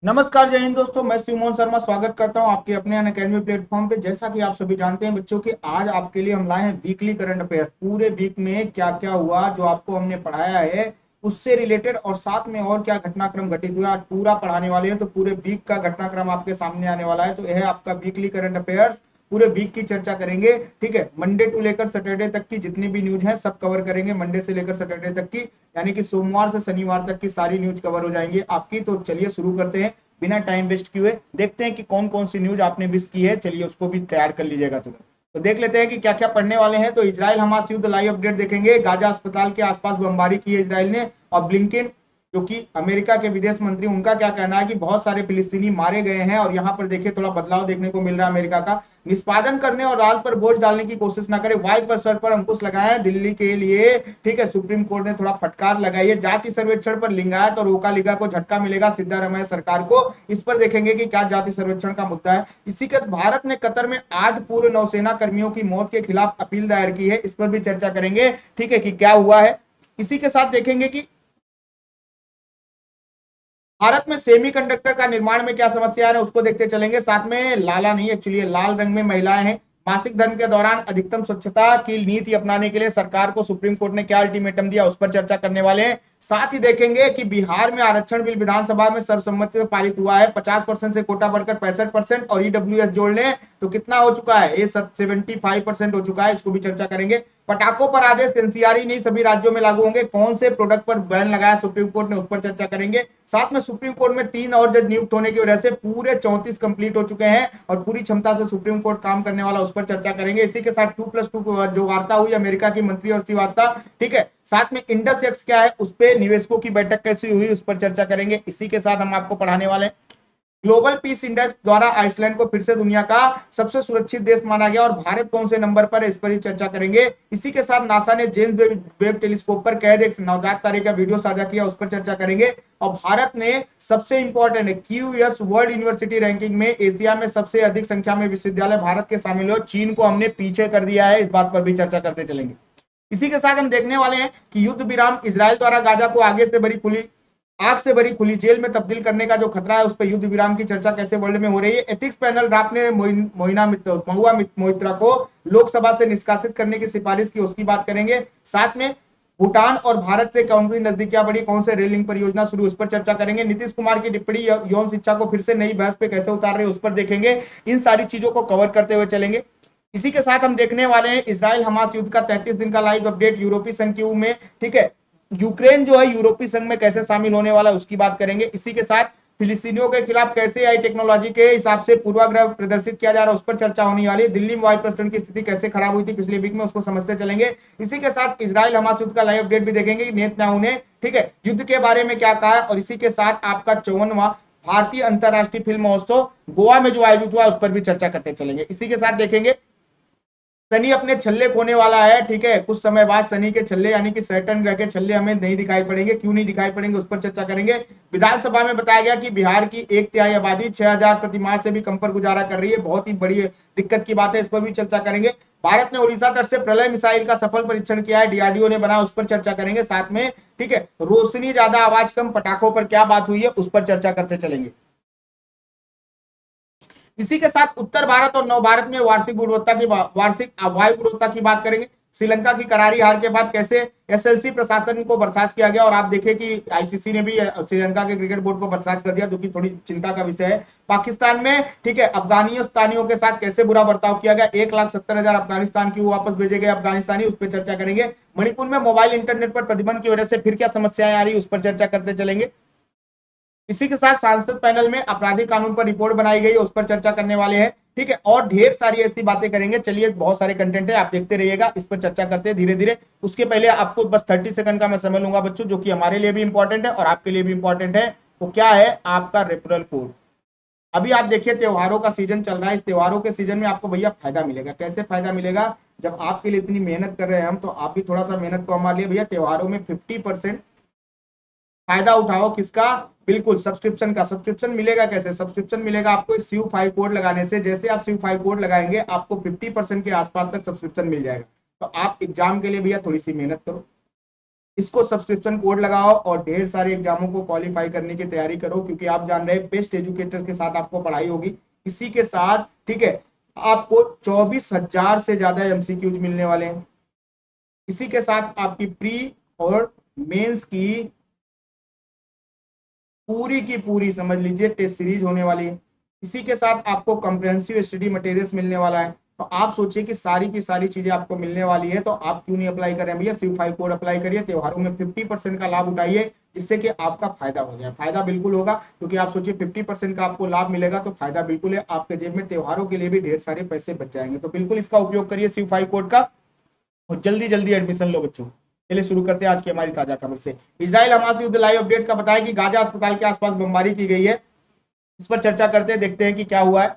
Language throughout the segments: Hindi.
नमस्कार, जय हिंद दोस्तों। मैं शिव मोहन शर्मा स्वागत करता हूं आपके अपने अनअकैडमी प्लेटफॉर्म पे। जैसा कि आप सभी जानते हैं बच्चों कि आज आपके लिए हम लाए हैं वीकली करंट अफेयर्स। पूरे वीक में क्या क्या हुआ जो आपको हमने पढ़ाया है उससे रिलेटेड, और साथ में और क्या घटनाक्रम घटित हुआ आज पूरा पढ़ाने वाले हैं। तो पूरे वीक का घटनाक्रम आपके सामने आने वाला है। तो यह है आपका वीकली करंट अफेयर्स। पूरे वीक की चर्चा करेंगे, ठीक है। मंडे टू लेकर सैटरडे तक की जितनी भी न्यूज है सब कवर करेंगे, मंडे से लेकर सैटरडे तक की, यानी कि सोमवार से शनिवार तक की सारी न्यूज कवर हो जाएंगी आपकी। तो चलिए शुरू करते हैं बिना टाइम वेस्ट किए। देखते हैं कि कौन कौन सी न्यूज आपने मिस की है। चलिए उसको भी तैयार कर लीजिएगा तुरंत। तो देख लेते हैं कि क्या क्या पढ़ने वाले हैं। तो इजराइल हमास युद्ध लाइव अपडेट देखेंगे। गाजा अस्पताल के आसपास बमबारी की है इजराइल ने। और ब्लिंकन जो कि अमेरिका के विदेश मंत्री, उनका क्या कहना है कि बहुत सारे फिलिस्तीनी मारे गए हैं। और यहाँ पर देखिए थोड़ा बदलाव देखने को मिल रहा है अमेरिका का। निष्पादन करने और राल पर बोझ डालने की कोशिश ना करें, वाई पर सर पर अंकुश लगाए दिल्ली के लिए, ठीक है। सुप्रीम कोर्ट ने थोड़ा फटकार लगाई है। जाति सर्वेक्षण पर लिंगायत और ओका लिगा को झटका मिलेगा सिद्धारमैया सरकार को। इस पर देखेंगे कि क्या जाति सर्वेक्षण का मुद्दा है। इसी के भारत ने कतर में 8 पूर्व नौसेना कर्मियों की मौत के खिलाफ अपील दायर की है। इस पर भी चर्चा करेंगे, ठीक है, कि क्या हुआ है। इसी के साथ देखेंगे कि भारत में सेमीकंडक्टर का निर्माण में क्या समस्या है उसको देखते चलेंगे। साथ में लाला नहीं, एक्चुअली लाल रंग में महिलाएं हैं। मासिक धर्म के दौरान अधिकतम स्वच्छता की नीति अपनाने के लिए सरकार को सुप्रीम कोर्ट ने क्या अल्टीमेटम दिया उस पर चर्चा करने वाले हैं। साथ ही देखेंगे कि बिहार में आरक्षण बिल विधानसभा में सर्वसम्मति से पारित हुआ है। 50% से कोटा बढ़कर 65% और ईडब्ल्यूएस जोड़ लें तो कितना हो चुका है, ये 75% हो चुका है। इसको भी चर्चा करेंगे। पटाखों पर आदेश एनसीआर नहीं सभी राज्यों में लागू होंगे। कौन से प्रोडक्ट पर बैन लगाया सुप्रीम कोर्ट ने उस पर चर्चा करेंगे। साथ में सुप्रीम कोर्ट में 3 और जज नियुक्त होने की वजह से पूरे 34 कंप्लीट हो चुके हैं और पूरी क्षमता से सुप्रीम कोर्ट काम करने वाला, उस पर चर्चा करेंगे। इसी के साथ 2+2 जो वार्ता हुई अमेरिका की मंत्री और वार्ता, ठीक है। साथ में इंडस एक्स क्या है, उस पर निवेशकों की बैठक कैसी हुई उस पर चर्चा करेंगे। इसी के साथ हम आपको पढ़ाने वाले हैं ग्लोबल पीस इंडेक्स द्वारा आइसलैंड को फिर से दुनिया का सबसे सुरक्षित देश माना गया और भारत कौन से नंबर पर है इस पर ही चर्चा करेंगे। इसी के साथ नासा ने जेम्स वेब टेलीस्कोप पर कैद एक नवजात तारे का वीडियो साझा किया, उस पर चर्चा करेंगे। और भारत ने सबसे इंपॉर्टेंट है क्यूएस वर्ल्ड यूनिवर्सिटी रैंकिंग में एशिया में सबसे अधिक संख्या में विश्वविद्यालय भारत के शामिल हो, चीन को हमने पीछे कर दिया है। इस बात पर भी चर्चा करते चलेंगे। इसी के साथ हम देखने वाले हैं कि युद्ध विराम, इजराइल द्वारा गाजा को आगे से भरी खुली आग से भरी खुली जेल में तब्दील करने का जो खतरा है उस पर युद्ध विराम की चर्चा कैसे वर्ल्ड में हो रही है। एथिक्स पैनल ड्राफ्ट ने महुआ मोइत्रा को लोकसभा से निष्कासित करने की सिफारिश की, उसकी बात करेंगे। साथ में भूटान और भारत से कौन सी नजदीकियां बढ़ी, कौन से रेलिंग परियोजना शुरू, उस पर चर्चा करेंगे। नीतीश कुमार की टिप्पणी यौन शिक्षा को फिर से नई बहस पे कैसे उतार रहे उस पर देखेंगे। इन सारी चीजों को कवर करते हुए चलेंगे। इसी के साथ हम देखने वाले हैं इजराइल हमास युद्ध का 33 दिन का लाइव अपडेट यूरोपीय संघ में, ठीक है। यूक्रेन जो है यूरोपीय संघ में कैसे शामिल होने वाला है उसकी बात करेंगे। इसी के साथ फिलिस्तीनियों के खिलाफ कैसे आई टेक्नोलॉजी के हिसाब से पूर्वाग्रह प्रदर्शित किया जा रहा है उस पर चर्चा होने वाली है। दिल्ली में वायु प्रदूषण की स्थिति कैसे खराब हुई थी पिछले वीक में उसको समझते चलेंगे। इसी के साथ इजराइल हमास युद्ध का लाइव अपडेट भी देखेंगे कि नेतन्याहू ने, ठीक है, युद्ध के बारे में क्या कहा है। और इसी के साथ आपका 54वां भारतीय अंतरराष्ट्रीय फिल्म महोत्सव गोवा में जो आयोजित हुआ उस पर भी चर्चा करते चलेंगे। इसी के साथ देखेंगे शनि अपने छल्ले खोने वाला है, ठीक है। कुछ समय बाद शनि के छल्ले यानी कि सैटर्न ग्रह के छल्ले हमें नहीं दिखाई पड़ेंगे। क्यों नहीं दिखाई पड़ेंगे उस पर चर्चा करेंगे। विधानसभा में बताया गया कि बिहार की 1/3 आबादी 6,000 प्रति माह से भी कम पर गुजारा कर रही है। बहुत ही बड़ी दिक्कत की बात है, इस पर भी चर्चा करेंगे। भारत ने उड़ीसा तट से प्रलय मिसाइल का सफल परीक्षण किया है, डीआरडीओ ने बनाया, उस पर चर्चा करेंगे। साथ में, ठीक है, रोशनी ज्यादा आवाज कम, पटाखों पर क्या बात हुई है उस पर चर्चा करते चलेंगे। इसी के साथ उत्तर भारत और नव भारत में वार्षिक वायु गुणवत्ता की बात करेंगे। श्रीलंका की करारी हार के बाद कैसे एसएलसी प्रशासन को बर्खास्त किया गया और आप देखें कि आईसीसी ने भी श्रीलंका के क्रिकेट बोर्ड को बर्खास्त कर दिया, जो कि थोड़ी चिंता का विषय है। पाकिस्तान में, ठीक है, अफगानिस्तानियों के साथ कैसे बुरा बर्ताव किया गया। 1,70,000 अफगानिस्तान की वापस भेजे गए अफगानिस्तानी, उस पर चर्चा करेंगे। मणिपुर में मोबाइल इंटरनेट पर प्रतिबंध की वजह से फिर क्या समस्याएं आ रही उस पर चर्चा करते चलेंगे। इसी के साथ सांसद पैनल में आपराधिक कानून पर रिपोर्ट बनाई गई है, उस पर चर्चा करने वाले हैं, ठीक है। और ढेर सारी ऐसी बातें करेंगे। चलिए बहुत सारे कंटेंट है, आप देखते रहिएगा, इस पर चर्चा करते हैं धीरे धीरे। उसके पहले आपको बस 30 सेकंड का मैं समय लूंगा बच्चों, जो कि हमारे लिए भी इंपॉर्टेंट है और आपके लिए भी इंपॉर्टेंट है। वो क्या है, आपका रेफरल कोड। अभी आप देखिए त्योहारों का सीजन चल रहा है। इस त्योहारों के सीजन में आपको भैया फायदा मिलेगा। कैसे फायदा मिलेगा, जब आपके लिए इतनी मेहनत कर रहे हैं हम, तो आप भी थोड़ा सा मेहनत को हमारे लिए भैया त्योहारों में 50% फायदा उठाओ। किसका, बिल्कुल सब्सक्रिप्शन का। सब्सक्रिप्शन मिलेगा कैसे, सब्सक्रिप्शन मिलेगा आपको इस शिव 5 कोड लगाने से। जैसे आप शिव 5 कोड लगाएंगे आपको 50% के आसपास तक सब्सक्रिप्शन मिल जाएगा। तो आप एग्जाम के लिए भैया थोड़ी सी मेहनत करो। इसको सब्सक्रिप्शन कोड लगाओ और ढेर सारे एग्जामों को क्वालिफाई करने की तैयारी करो, क्योंकि आप जान रहे हैं बेस्ट एजुकेटर के साथ आपको पढ़ाई होगी। इसी के साथ ठीक है आपको 24,000 से ज्यादा एमसीक्यूज मिलने वाले हैं। इसी के साथ आपकी प्री और मेंस की पूरी समझ लीजिए टेस्ट सीरीज होने वाली है। इसी के साथ आपको कॉम्प्रिहेंसिव स्टडी मटेरियल्स मिलने वाला है। तो आप सोचिए कि सारी की सारी चीजें आपको मिलने वाली है, तो आप क्यों नहीं अप्लाई कर रहे हैं भैया? सिर्फ 5 कोड अप्लाई करिए, त्योहारों में 50% का लाभ उठाइए, जिससे कि आपका फायदा हो जाए। फायदा बिल्कुल होगा, क्योंकि आप सोचिए 50% का आपको लाभ मिलेगा, तो फायदा बिल्कुल है। आपके जेब में त्योहारों के लिए भी ढेर सारे पैसे बच जाएंगे। तो बिल्कुल इसका उपयोग करिए सिर्फ 5 कोड का, और जल्दी जल्दी एडमिशन लो बच्चों। चलिए शुरू करते हैं आज की हमारी ताजा खबर से। इजराइल हमास युद्ध लाइव अपडेट का बताया कि गाजा अस्पताल के आसपास बमबारी की गई है। इस पर चर्चा करते हैं, देखते हैं कि क्या हुआ है।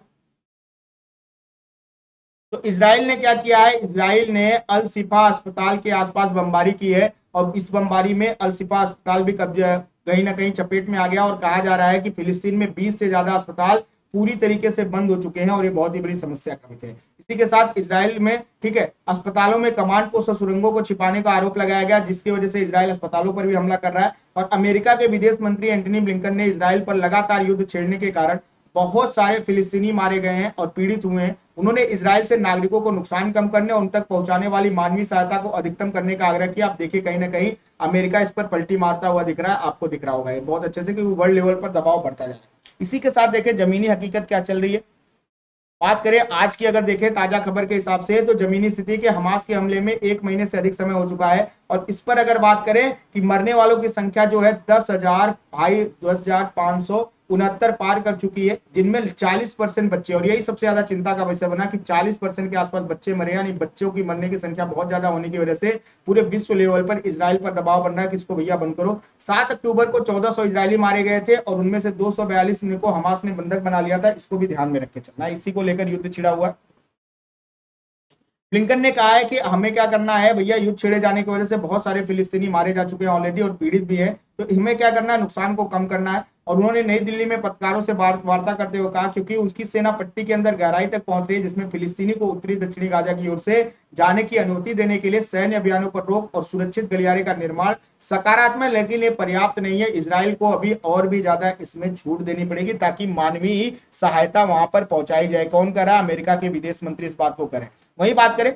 तो इजराइल ने क्या किया है? इजराइल ने अल शिफा अस्पताल के आसपास बमबारी की है, और इस बमबारी में अल शिफा अस्पताल भी कब्जा कहीं ना कहीं चपेट में आ गया, और कहा जा रहा है कि फिलिस्तीन में 20 से ज्यादा अस्पताल पूरी तरीके से बंद हो चुके हैं, और ये बहुत ही बड़ी समस्या का विषय है। इसी के साथ इजराइल में ठीक है अस्पतालों में कमांड पोस्ट और सुरंगों को छिपाने का आरोप लगाया गया, जिसकी वजह से इजराइल अस्पतालों पर भी हमला कर रहा है। और अमेरिका के विदेश मंत्री एंटनी ब्लिंकन ने इजराइल पर लगातार युद्ध छेड़ने के कारण बहुत सारे फिलिस्तीनी मारे गए हैं और पीड़ित हुए हैं। उन्होंने इजराइल से नागरिकों को नुकसान कम करने और उन तक पहुंचाने वाली मानवीय सहायता को अधिकतम करने का आग्रह किया। आप देखिए कहीं ना कहीं अमेरिका इस पर पलटी मारता हुआ दिख रहा है, आपको दिख रहा होगा ये बहुत अच्छे से, क्योंकि वर्ल्ड लेवल पर दबाव बढ़ता जा रहा है। इसी के साथ देखें जमीनी हकीकत क्या चल रही है। बात करें आज की, अगर देखें ताजा खबर के हिसाब से, तो जमीनी स्थिति के हमास के हमले में 1 महीने से अधिक समय हो चुका है। और इस पर अगर बात करें कि मरने वालों की संख्या जो है 10,569 पार कर चुकी है, जिनमें 40% बच्चे, और यही सबसे ज्यादा चिंता का विषय बना कि 40% के आसपास बच्चे मरे, यानी बच्चों की मरने की संख्या बहुत ज्यादा होने की वजह से पूरे विश्व लेवल पर इजराइल पर दबाव बन रहा है कि इसको भैया बंद करो। 7 अक्टूबर को 1400 इजरायली मारे गए थे, और उनमें से 242 को हमास ने बंधक बना लिया था। इसको भी ध्यान में रख के चलना, इसी को लेकर युद्ध छिड़ा हुआ। ब्लिंकन ने कहा है कि हमें क्या करना है भैया, युद्ध छिड़े जाने की वजह से बहुत सारे फिलिस्तीनी मारे जा चुके हैं ऑलरेडी, और पीड़ित भी है, तो हमें क्या करना है, नुकसान को कम करना है। और उन्होंने नई दिल्ली में पत्रकारों से वार्ता करते हुए कहा, क्योंकि उसकी सेना पट्टी के अंदर गहराई तक पहुंच रही है, जिसमें फिलिस्तीनी को उत्तरी दक्षिणी गाजा की ओर से जाने की अनुमति देने के लिए सैन्य अभियानों पर रोक और सुरक्षित गलियारे का निर्माण सकारात्मक, लेकिन ये पर्याप्त नहीं है। इजराइल को अभी और भी ज्यादा इसमें छूट देनी पड़ेगी, ताकि मानवीय सहायता वहां पर पहुंचाई जाए। कौन कर रहा है? अमेरिका के विदेश मंत्री इस बात को करें। वही बात करें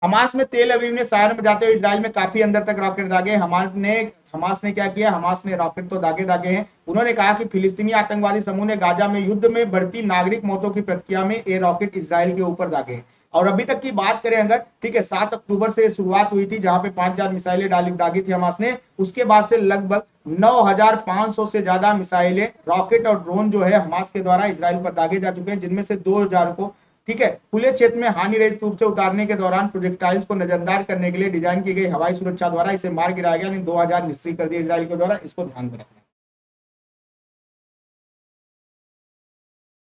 हमास में, तेल अवीव ने शहर में जाते हुए इजराइल में काफी अंदर तक रॉकेट दागे। हमास ने क्या किया? हमास ने रॉकेट तो दागे हैं। उन्होंने कहा कि फिलिस्तीनी आतंकवादी समूह ने गाजा में युद्ध में बढ़ती नागरिक मौतों की प्रतिक्रिया में ये रॉकेट इजराइल के ऊपर दागे हैं। और अभी तक की बात करें अगर, ठीक है, 7 अक्टूबर से शुरुआत हुई थी, जहां पे 5,000 मिसाइलें दागी थी हमास ने। उसके बाद से लगभग 9,500 से ज्यादा मिसाइलें, रॉकेट और ड्रोन जो है हमास के द्वारा इजराइल पर दागे जा चुके हैं, जिनमें से 2,000 को ठीक है खुले क्षेत्र में हानि रहित रूप से उतारने के दौरान प्रोजेक्टाइल्स को नजरअंदाज करने के लिए डिजाइन की गई हवाई सुरक्षा द्वारा इसे मार गिराया गया, यानी 2,000 निष्क्रिय कर दिए इजराइल के द्वारा। इसको ध्यान में रखना।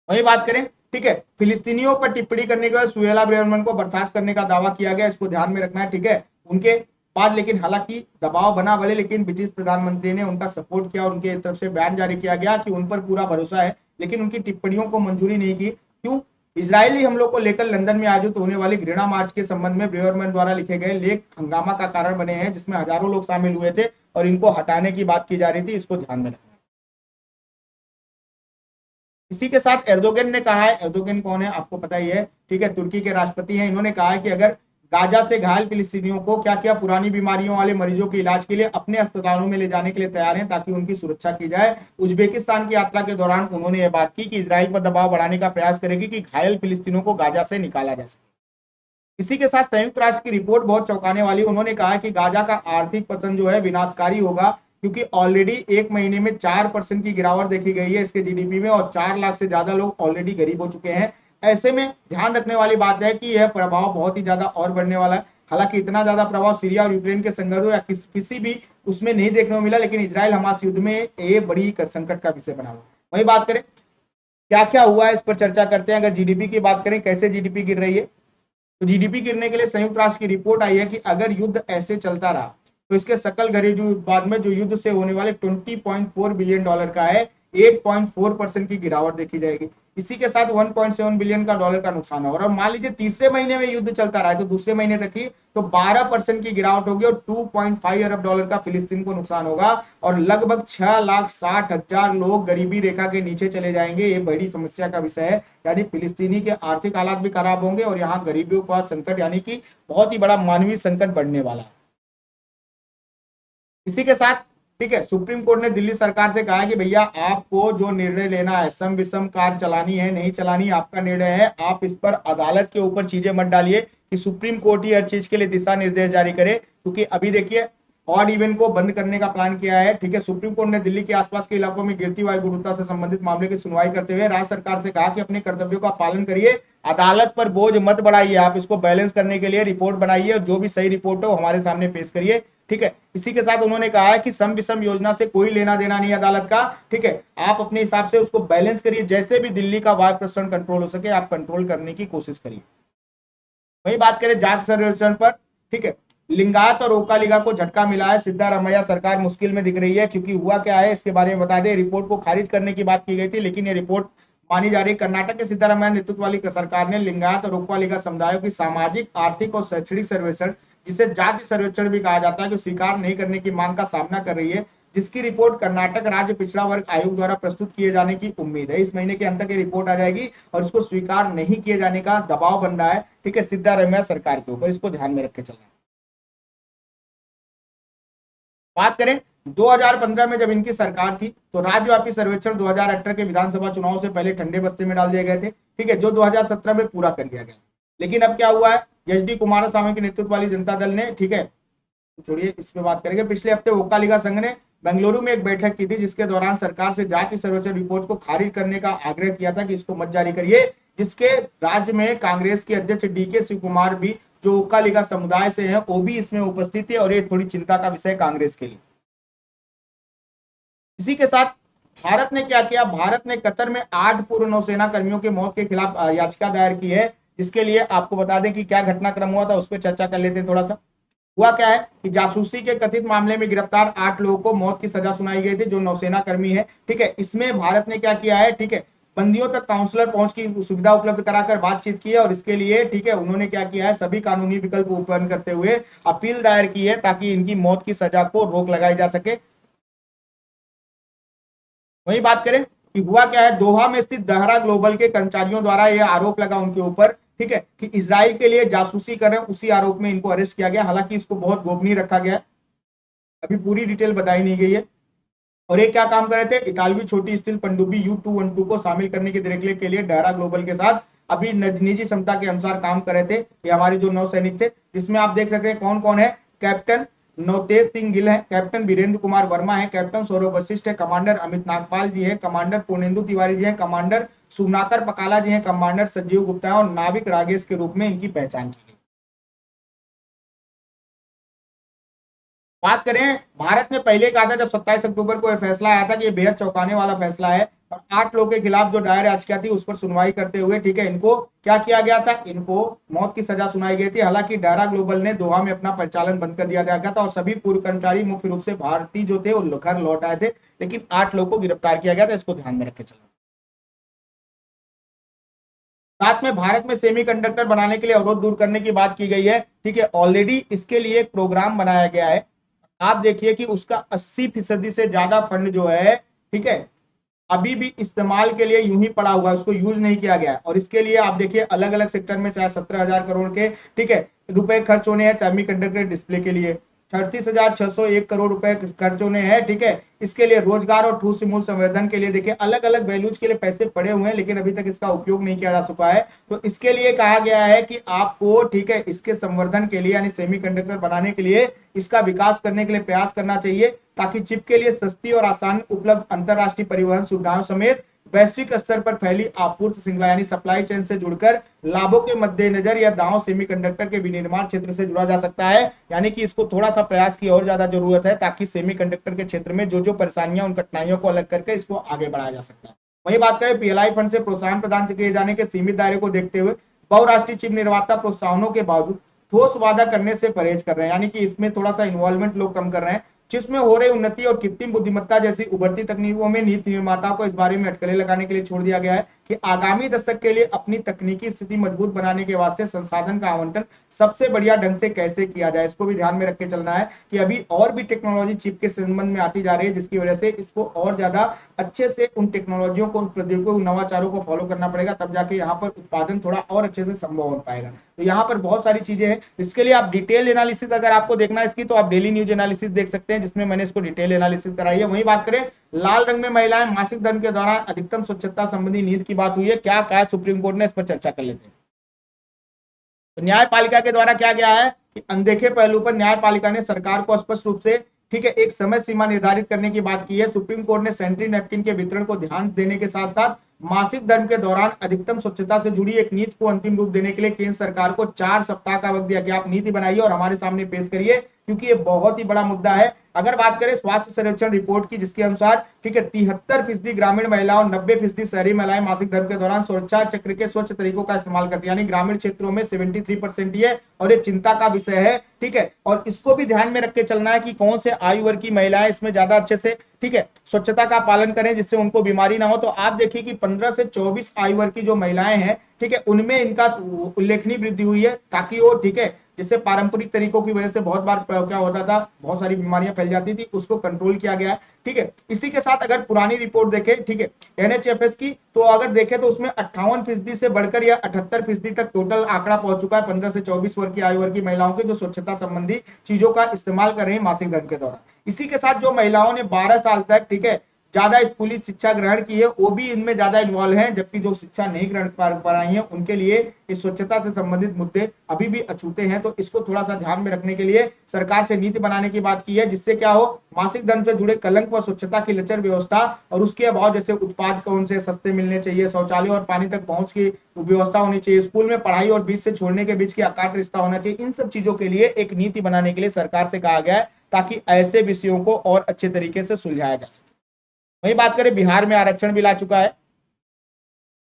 वही बात करें, ठीक है, फिलिस्तीनियों पर टिप्पणी करने के बाद सुहेला ब्रेयरमैन को बर्खास्त करने का दावा किया गया, इसको ध्यान में रखना है। ठीक है, उनके बाद लेकिन हालांकि दबाव बना भले, लेकिन ब्रिटिश प्रधानमंत्री ने उनका सपोर्ट किया और उनके तरफ से बयान जारी किया गया कि उन पर पूरा भरोसा है, लेकिन उनकी टिप्पणियों को मंजूरी नहीं की। क्यों? इजरायली हमलों को लेकर लंदन में आयोजित होने वाली घृणा मार्च के संबंध में ब्रेयरमैन द्वारा लिखे गए लेख हंगामा का कारण बने हैं, जिसमें हजारों लोग शामिल हुए थे और इनको हटाने की बात की जा रही थी। इसको ध्यान में रखना। इसी के साथ एर्दोगन ने कहा है, एर्दोगन कौन है आपको पता ही है, ठीक है, तुर्की के राष्ट्रपति हैं। इन्होंने कहा है कि अगर गाजा से घायल फिलिस्तीनियों को क्या क्या पुरानी बीमारियों वाले मरीजों के इलाज के लिए अपने अस्पतालों में ले जाने के लिए तैयार हैं, ताकि उनकी सुरक्षा की जाए। उज्बेकिस्तान की यात्रा के दौरान उन्होंने यह बात की कि इजराइल पर दबाव बढ़ाने का प्रयास करेगी कि घायल फिलिस्तीनियों को गाजा से निकाला जा सके। इसी के साथ संयुक्त राष्ट्र की रिपोर्ट बहुत चौंकाने वाली। उन्होंने कहा कि गाजा का आर्थिक पतन जो है विनाशकारी होगा, क्योंकि ऑलरेडी 1 महीने में 4% की गिरावट देखी गई है इसके जीडीपी में, और 4 लाख से ज्यादा लोग ऑलरेडी गरीब हो चुके हैं। ऐसे में ध्यान रखने वाली बात है कि यह प्रभाव बहुत ही ज्यादा और बढ़ने वाला है। हालांकि इतना ज्यादा प्रभाव सीरिया और यूक्रेन के संघर्ष या किसी भी उसमें नहीं देखने को मिला, लेकिन इजराइल हमास युद्ध में ये बड़ी संकट का विषय बना हुआ। वही बात करें क्या क्या हुआ है, इस पर चर्चा करते हैं। अगर जीडीपी की बात करें, कैसे जीडीपी गिर रही है, तो जीडीपी गिरने के लिए संयुक्त राष्ट्र की रिपोर्ट आई है कि अगर युद्ध ऐसे चलता रहा तो इसके सकल घरेलू उत्पाद में जो युद्ध से होने वाले $20.4 बिलियन का है, 8.4% की गिरावट देखी जाएगी। इसी के साथ 1.7 बिलियन का डॉलर का नुकसान होगा। और मान लीजिए तीसरे महीने में युद्ध चलता रहा है तो दूसरे महीने तक ही तो 12% की गिरावट होगी और 2.5 अरब डॉलर का फिलिस्तीन को नुकसान होगा और लगभग 6,60,000 लोग गरीबी रेखा के नीचे चले जाएंगे। ये बड़ी समस्या का विषय है, यानी फिलिस्तीनी के आर्थिक हालात भी खराब होंगे और यहाँ गरीबियों का संकट यानी कि बहुत ही बड़ा मानवीय संकट बढ़ने वाला है। इसी के साथ ठीक है, सुप्रीम कोर्ट ने दिल्ली सरकार से कहा है कि भैया आपको जो निर्णय लेना है, सम विषम कार चलानी है नहीं चलानी आपका निर्णय है, आप इस पर अदालत के ऊपर चीजें मत डालिए कि सुप्रीम कोर्ट ही हर चीज के लिए दिशा निर्देश जारी करे। क्योंकि अभी देखिए ऑड इवन को बंद करने का प्लान किया है। ठीक है, सुप्रीम कोर्ट ने दिल्ली के आसपास के इलाकों में गिरती वायु गुणवत्ता से संबंधित मामले की सुनवाई करते हुए राज्य सरकार से कहा कि अपने कर्तव्यों का पालन करिए, अदालत पर बोझ मत बढ़ाइए, आप इसको बैलेंस करने के लिए रिपोर्ट बनाइए और जो भी सही रिपोर्ट हो हमारे सामने पेश करिए। ठीक है, इसी के साथ उन्होंने कहा है कि सम विषम योजना से कोई लेना देना नहीं अदालत का। ठीक है, आप अपने हिसाब से उसको बैलेंस करिए, जैसे भी दिल्ली का वायु प्रदूषण कंट्रोल हो सके आप कंट्रोल करने की कोशिश करिए। वही बात करें जाति सर्वेक्षण पर, ठीक है, लिंगायत और ओकालिगा को झटका मिला है, सिद्धारमैया सरकार मुश्किल में दिख रही है। क्योंकि हुआ क्या है इसके बारे में बता दें, रिपोर्ट को खारिज करने की बात की गई थी लेकिन ये रिपोर्ट मानी जा रही। कर्नाटक के सिद्धारमैया नेतृत्व वाली सरकार ने लिंगायत और ओकालिगा समुदायों की सामाजिक, आर्थिक और शैक्षणिक सर्वेक्षण, जिसे जाति सर्वेक्षण भी कहा जाता है, जो स्वीकार नहीं करने की मांग का सामना कर रही है, जिसकी रिपोर्ट कर्नाटक राज्य पिछड़ा वर्ग आयोग द्वारा प्रस्तुत किए जाने की उम्मीद है। इस महीने के अंत तक ये रिपोर्ट आ जाएगी और इसको स्वीकार नहीं किए जाने का दबाव बन रहा है। ठीक है, सिद्धारमैया सरकार के ऊपर, इसको ध्यान में रख के चलना। बात करें 2015 में जब इनकी सरकार थी तो राज्यव्यापी सर्वेक्षण 2018 के विधानसभा चुनाव से पहले ठंडे बस्ते में डाल दिए गए थे। ठीक है, जो 2017 में पूरा कर दिया गया। लेकिन अब क्या हुआ है, एच.डी. कुमारस्वामी के नेतृत्व वाली जनता दल ने, ठीक है, छोड़िए इस पे बात करेंगे, पिछले हफ्ते ओकालिगा संघ ने बेंगलुरु में एक बैठक की थी जिसके दौरान सरकार से जाति सर्वेक्षण रिपोर्ट को खारिज करने का आग्रह किया था कि इसको मत जारी करिए, जिसके राज्य में कांग्रेस के अध्यक्ष डी.के. शिव कुमार भी, जो ओकालिगा समुदाय से हैं, वो भी इसमें उपस्थित थे और ये थोड़ी चिंता का विषय कांग्रेस के लिए। इसी के साथ भारत ने क्या किया, भारत ने कतर में 8 पूर्व नौसेना कर्मियों के मौत के खिलाफ याचिका दायर की है। जिसके लिए आपको बता दें कि क्या घटनाक्रम हुआ था, उस पर चर्चा कर लेते हैं थोड़ा सा। हुआ क्या है कि जासूसी के कथित मामले में गिरफ्तार 8 लोगों को मौत की सजा सुनाई गई थी, जो नौसेना कर्मी है। ठीक है, इसमें भारत ने क्या किया है, ठीक है, बंदियों तक काउंसलर पहुंच की सुविधा उपलब्ध कराकर बातचीत की है और इसके लिए, ठीक है, उन्होंने क्या किया है, सभी कानूनी विकल्प उत्पन्न करते हुए अपील दायर की है ताकि इनकी मौत की सजा को रोक लगाई जा सके। वही बात करें कि हुआ क्या है, दोहा में स्थित दहरा ग्लोबल के कर्मचारियों द्वारा यह आरोप लगा उनके ऊपर, ठीक है, कि इजराइल के लिए जासूसी कर रहे हैं, उसी आरोप में इनको अरेस्ट किया गया। हालांकि इसको बहुत गोपनीय रखा गया, अभी पूरी डिटेल बताई नहीं गई है। और ये क्या काम कर रहे थे, इतालवी छोटी स्टील पनडुब्बी U212 को शामिल करने की देखरेख के लिए डहरा ग्लोबल के साथ अभी निजी क्षमता के अनुसार काम कर रहे थे। ये हमारे जो नौसैनिक थे, जिसमें आप देख सकते हैं कौन कौन है, कैप्टन नवतेज सिंह गिल है, कैप्टन वीरेंद्र कुमार वर्मा है, कैप्टन सौरभ वशिष्ठ है, कमांडर अमित नागपाल जी है, कमांडर पूर्णेंदु तिवारी जी है, कमांडर सुनाकर पकाला जी है, कमांडर संजीव गुप्ता है और नाविक रागेश के रूप में इनकी पहचान की गई। बात करें, भारत ने पहले कहा था जब 27 अक्टूबर को यह फैसला आया था कि यह बेहद चौंकाने वाला फैसला है और 8 लोगों के खिलाफ जो दायर याचिका थी उस पर सुनवाई करते हुए, ठीक है, इनको क्या किया गया था, इनको मौत की सजा सुनाई गई थी। हालांकि डहरा ग्लोबल ने दोहा में अपना परिचालन बंद कर दिया गया था और सभी पूर्व कर्मचारी मुख्य रूप से भारतीय जो थे वो घर लौट आए थे, लेकिन 8 लोगों को गिरफ्तार किया गया था। इसको ध्यान में रखे चलो। साथ में भारत में सेमीकंडक्टर बनाने के लिए अवरोध दूर करने की बात की गई है। ठीक है, ऑलरेडी इसके लिए एक प्रोग्राम बनाया गया है। आप देखिए कि उसका 80% से ज्यादा फंड जो है, ठीक है, अभी भी इस्तेमाल के लिए यूं ही पड़ा हुआ है, उसको यूज नहीं किया गया है। और इसके लिए आप देखिए अलग अलग सेक्टर में चाहे 17,000 करोड़ के, ठीक है, रुपए खर्च होने हैं सेमीकंडक्टर डिस्प्ले के लिए, 38,601 करोड़ रुपए खर्च होने हैं। ठीक है, इसके लिए रोजगार और ठोस मूल संवर्धन के लिए देखिए अलग अलग वैल्यूज के लिए पैसे पड़े हुए हैं, लेकिन अभी तक इसका उपयोग नहीं किया जा चुका है। तो इसके लिए कहा गया है कि आपको, ठीक है, इसके संवर्धन के लिए यानी सेमीकंडक्टर बनाने के लिए, इसका विकास करने के लिए प्रयास करना चाहिए ताकि चिप के लिए सस्ती और आसान उपलब्ध अंतरराष्ट्रीय परिवहन सुविधाओं समेत वैश्विक स्तर पर फैली आपूर्ति श्रृंखला यानी सप्लाई चेन से जुड़कर लाभों के मद्देनजर यह दांव सेमीकंडक्टर के विनिर्माण क्षेत्र से जुड़ा जा सकता है। यानी कि इसको थोड़ा सा प्रयास की और ज्यादा जरूरत है ताकि सेमीकंडक्टर के क्षेत्र में जो जो परेशानियां, उन कठिनाइयों को अलग करके इसको आगे बढ़ाया जा सकता है। वही बात करें पीएलआई फंड से प्रोत्साहन प्रदान किए जाने के सीमित दायरे को देखते हुए बहुराष्ट्रीय चिप निर्माता प्रोत्साहनों के बावजूद ठोस वादा करने से परहेज कर रहे हैं, यानी कि इसमें थोड़ा सा इन्वॉल्वमेंट लोग कम कर रहे हैं। जिसमें हो रही उन्नति और कृत्रिम बुद्धिमत्ता जैसी उभरती तकनीकों में नीति निर्माताओं को इस बारे में अटकलें लगाने के लिए छोड़ दिया गया है कि आगामी दशक के लिए अपनी तकनीकी स्थिति मजबूत बनाने के वास्ते संसाधन का आवंटन सबसे बढ़िया ढंग से कैसे किया जाए, इसको भी ध्यान में रख के चलना है कि अभी और भी टेक्नोलॉजी चिप के संबंध में आती जा रही है, जिसकी वजह से इसको और ज्यादा अच्छे से उन टेक्नोलॉजियों को, उन प्रौद्योगिकों, नवाचारों को फॉलो करना पड़ेगा, तब जाके यहाँ पर उत्पादन थोड़ा और अच्छे से संभव हो पाएगा। तो यहाँ पर बहुत सारी चीजें हैं। इसके लिए आप डिटेल एनालिसिस अगर आपको देखना है इसकी, तो आप डेली न्यूज एनालिसिस देख सकते हैं, जिसमें मैंने इसको डिटेल एनालिसिस कराई है। वही बात करें लाल रंग में महिलाएं मासिक धर्म के दौरान अधिकतम स्वच्छता संबंधी नीति की बात हुई है, क्या कहा सुप्रीम कोर्ट ने, इस पर चर्चा कर लेते हैं। तो न्यायपालिका के द्वारा क्या गया है कि अनदेखे पहलू पर न्यायपालिका ने सरकार को स्पष्ट रूप से, ठीक है, एक समय सीमा निर्धारित करने की बात की है। सुप्रीम कोर्ट ने सैनिटरी नैपकिन के वितरण को ध्यान देने के साथ साथ मासिक धर्म के दौरान अधिकतम स्वच्छता से जुड़ी एक नीति को अंतिम रूप देने के लिए केंद्र सरकार को 4 सप्ताह का वक्त दिया कि आप नीति बनाइए और हमारे सामने पेश करिए, क्योंकि ये बहुत ही बड़ा मुद्दा है। अगर बात करें स्वास्थ्य सर्वेक्षण रिपोर्ट की, जिसके अनुसार, ठीक है, 73% ग्रामीण महिलाओं, 90% शहरी महिलाएं मासिक धर्म के दौरान सुरक्षा चक्र के स्वच्छ तरीकों का इस्तेमाल करती है, यानी ग्रामीण क्षेत्रों में 73% ही है, और ये चिंता का विषय है, ठीक है। और इसको भी ध्यान में रख के चलना है कि कौन से आयु वर्ग की महिलाएं इसमें ज्यादा अच्छे से, ठीक है, स्वच्छता का पालन करें, जिससे उनको बीमारी ना हो। तो आप देखिए कि 15 से 24 आयु वर्ग की जो महिलाएं हैं, ठीक है, उनमें इनका उल्लेखनीय वृद्धि हुई है, ताकि वो, ठीक है, जिससे पारंपरिक तरीकों की वजह से बहुत बार क्या होता था, बहुत सारी बीमारियां फैल जाती थी, उसको कंट्रोल किया गया है, ठीक है। इसी के साथ अगर पुरानी रिपोर्ट देखें, ठीक है, एनएचएफएस की, तो अगर देखें तो उसमें 58% से बढ़कर या 78% तक टोटल आंकड़ा पहुंच चुका है 15 से 24 वर्ग की आयु वर्ग की महिलाओं के, जो स्वच्छता संबंधी चीजों का इस्तेमाल कर रहे हैं मासिक धर्म के दौरान। इसी के साथ जो महिलाओं ने 12 साल तक, ठीक है, ज्यादा स्कूली शिक्षा ग्रहण की है, वो भी इनमें ज्यादा इन्वॉल्व हैं, जबकि जो शिक्षा नहीं ग्रहण कर पाई है उनके लिए इस स्वच्छता से संबंधित मुद्दे अभी भी अछूते हैं। तो इसको थोड़ा सा ध्यान में रखने के लिए सरकार से नीति बनाने की बात की है, जिससे क्या हो, मासिक धर्म से जुड़े कलंक व स्वच्छता की लचर व्यवस्था और उसके अभाव, जैसे उत्पाद कौन से सस्ते मिलने चाहिए, शौचालय और पानी तक पहुंच की व्यवस्था होनी चाहिए, स्कूल में पढ़ाई और बीच से छोड़ने के बीच की अकाट रिश्ता होना चाहिए, इन सब चीजों के लिए एक नीति बनाने के लिए सरकार से कहा गया है, ताकि ऐसे विषयों को और अच्छे तरीके से सुलझाया जा सके। वही बात करें बिहार में आरक्षण बिल आ चुका है।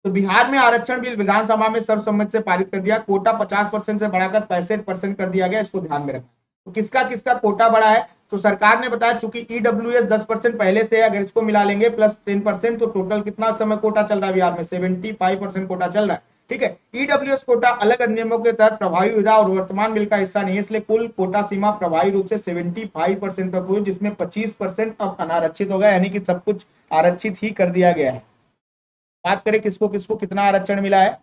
तो बिहार में आरक्षण बिल विधानसभा में सर्वसम्मति से पारित कर दिया, कोटा 50% से बढ़ाकर 65% कर दिया गया, इसको ध्यान में रखना। तो किसका किसका कोटा बढ़ा है, तो सरकार ने बताया चूंकि ईडब्ल्यूएस 10% पहले से है, अगर इसको मिला लेंगे प्लस 10%, तो टोटल कितना समय कोटा चल रहा है बिहार में, 75% कोटा चल रहा है, ठीक है। ईडब्ल्यूएस कोटा अलग अधिनियमों के तहत प्रभावी हुआ और वर्तमान बिल का हिस्सा नहीं है, इसलिए कुल कोटा सीमा प्रभावी रूप से 75% तक हुई, जिसमें 25% अब अनारक्षित हो गया, यानी कि सब कुछ आरक्षित ही कर दिया गया है। बात करें किसको किसको कितना आरक्षण मिला है,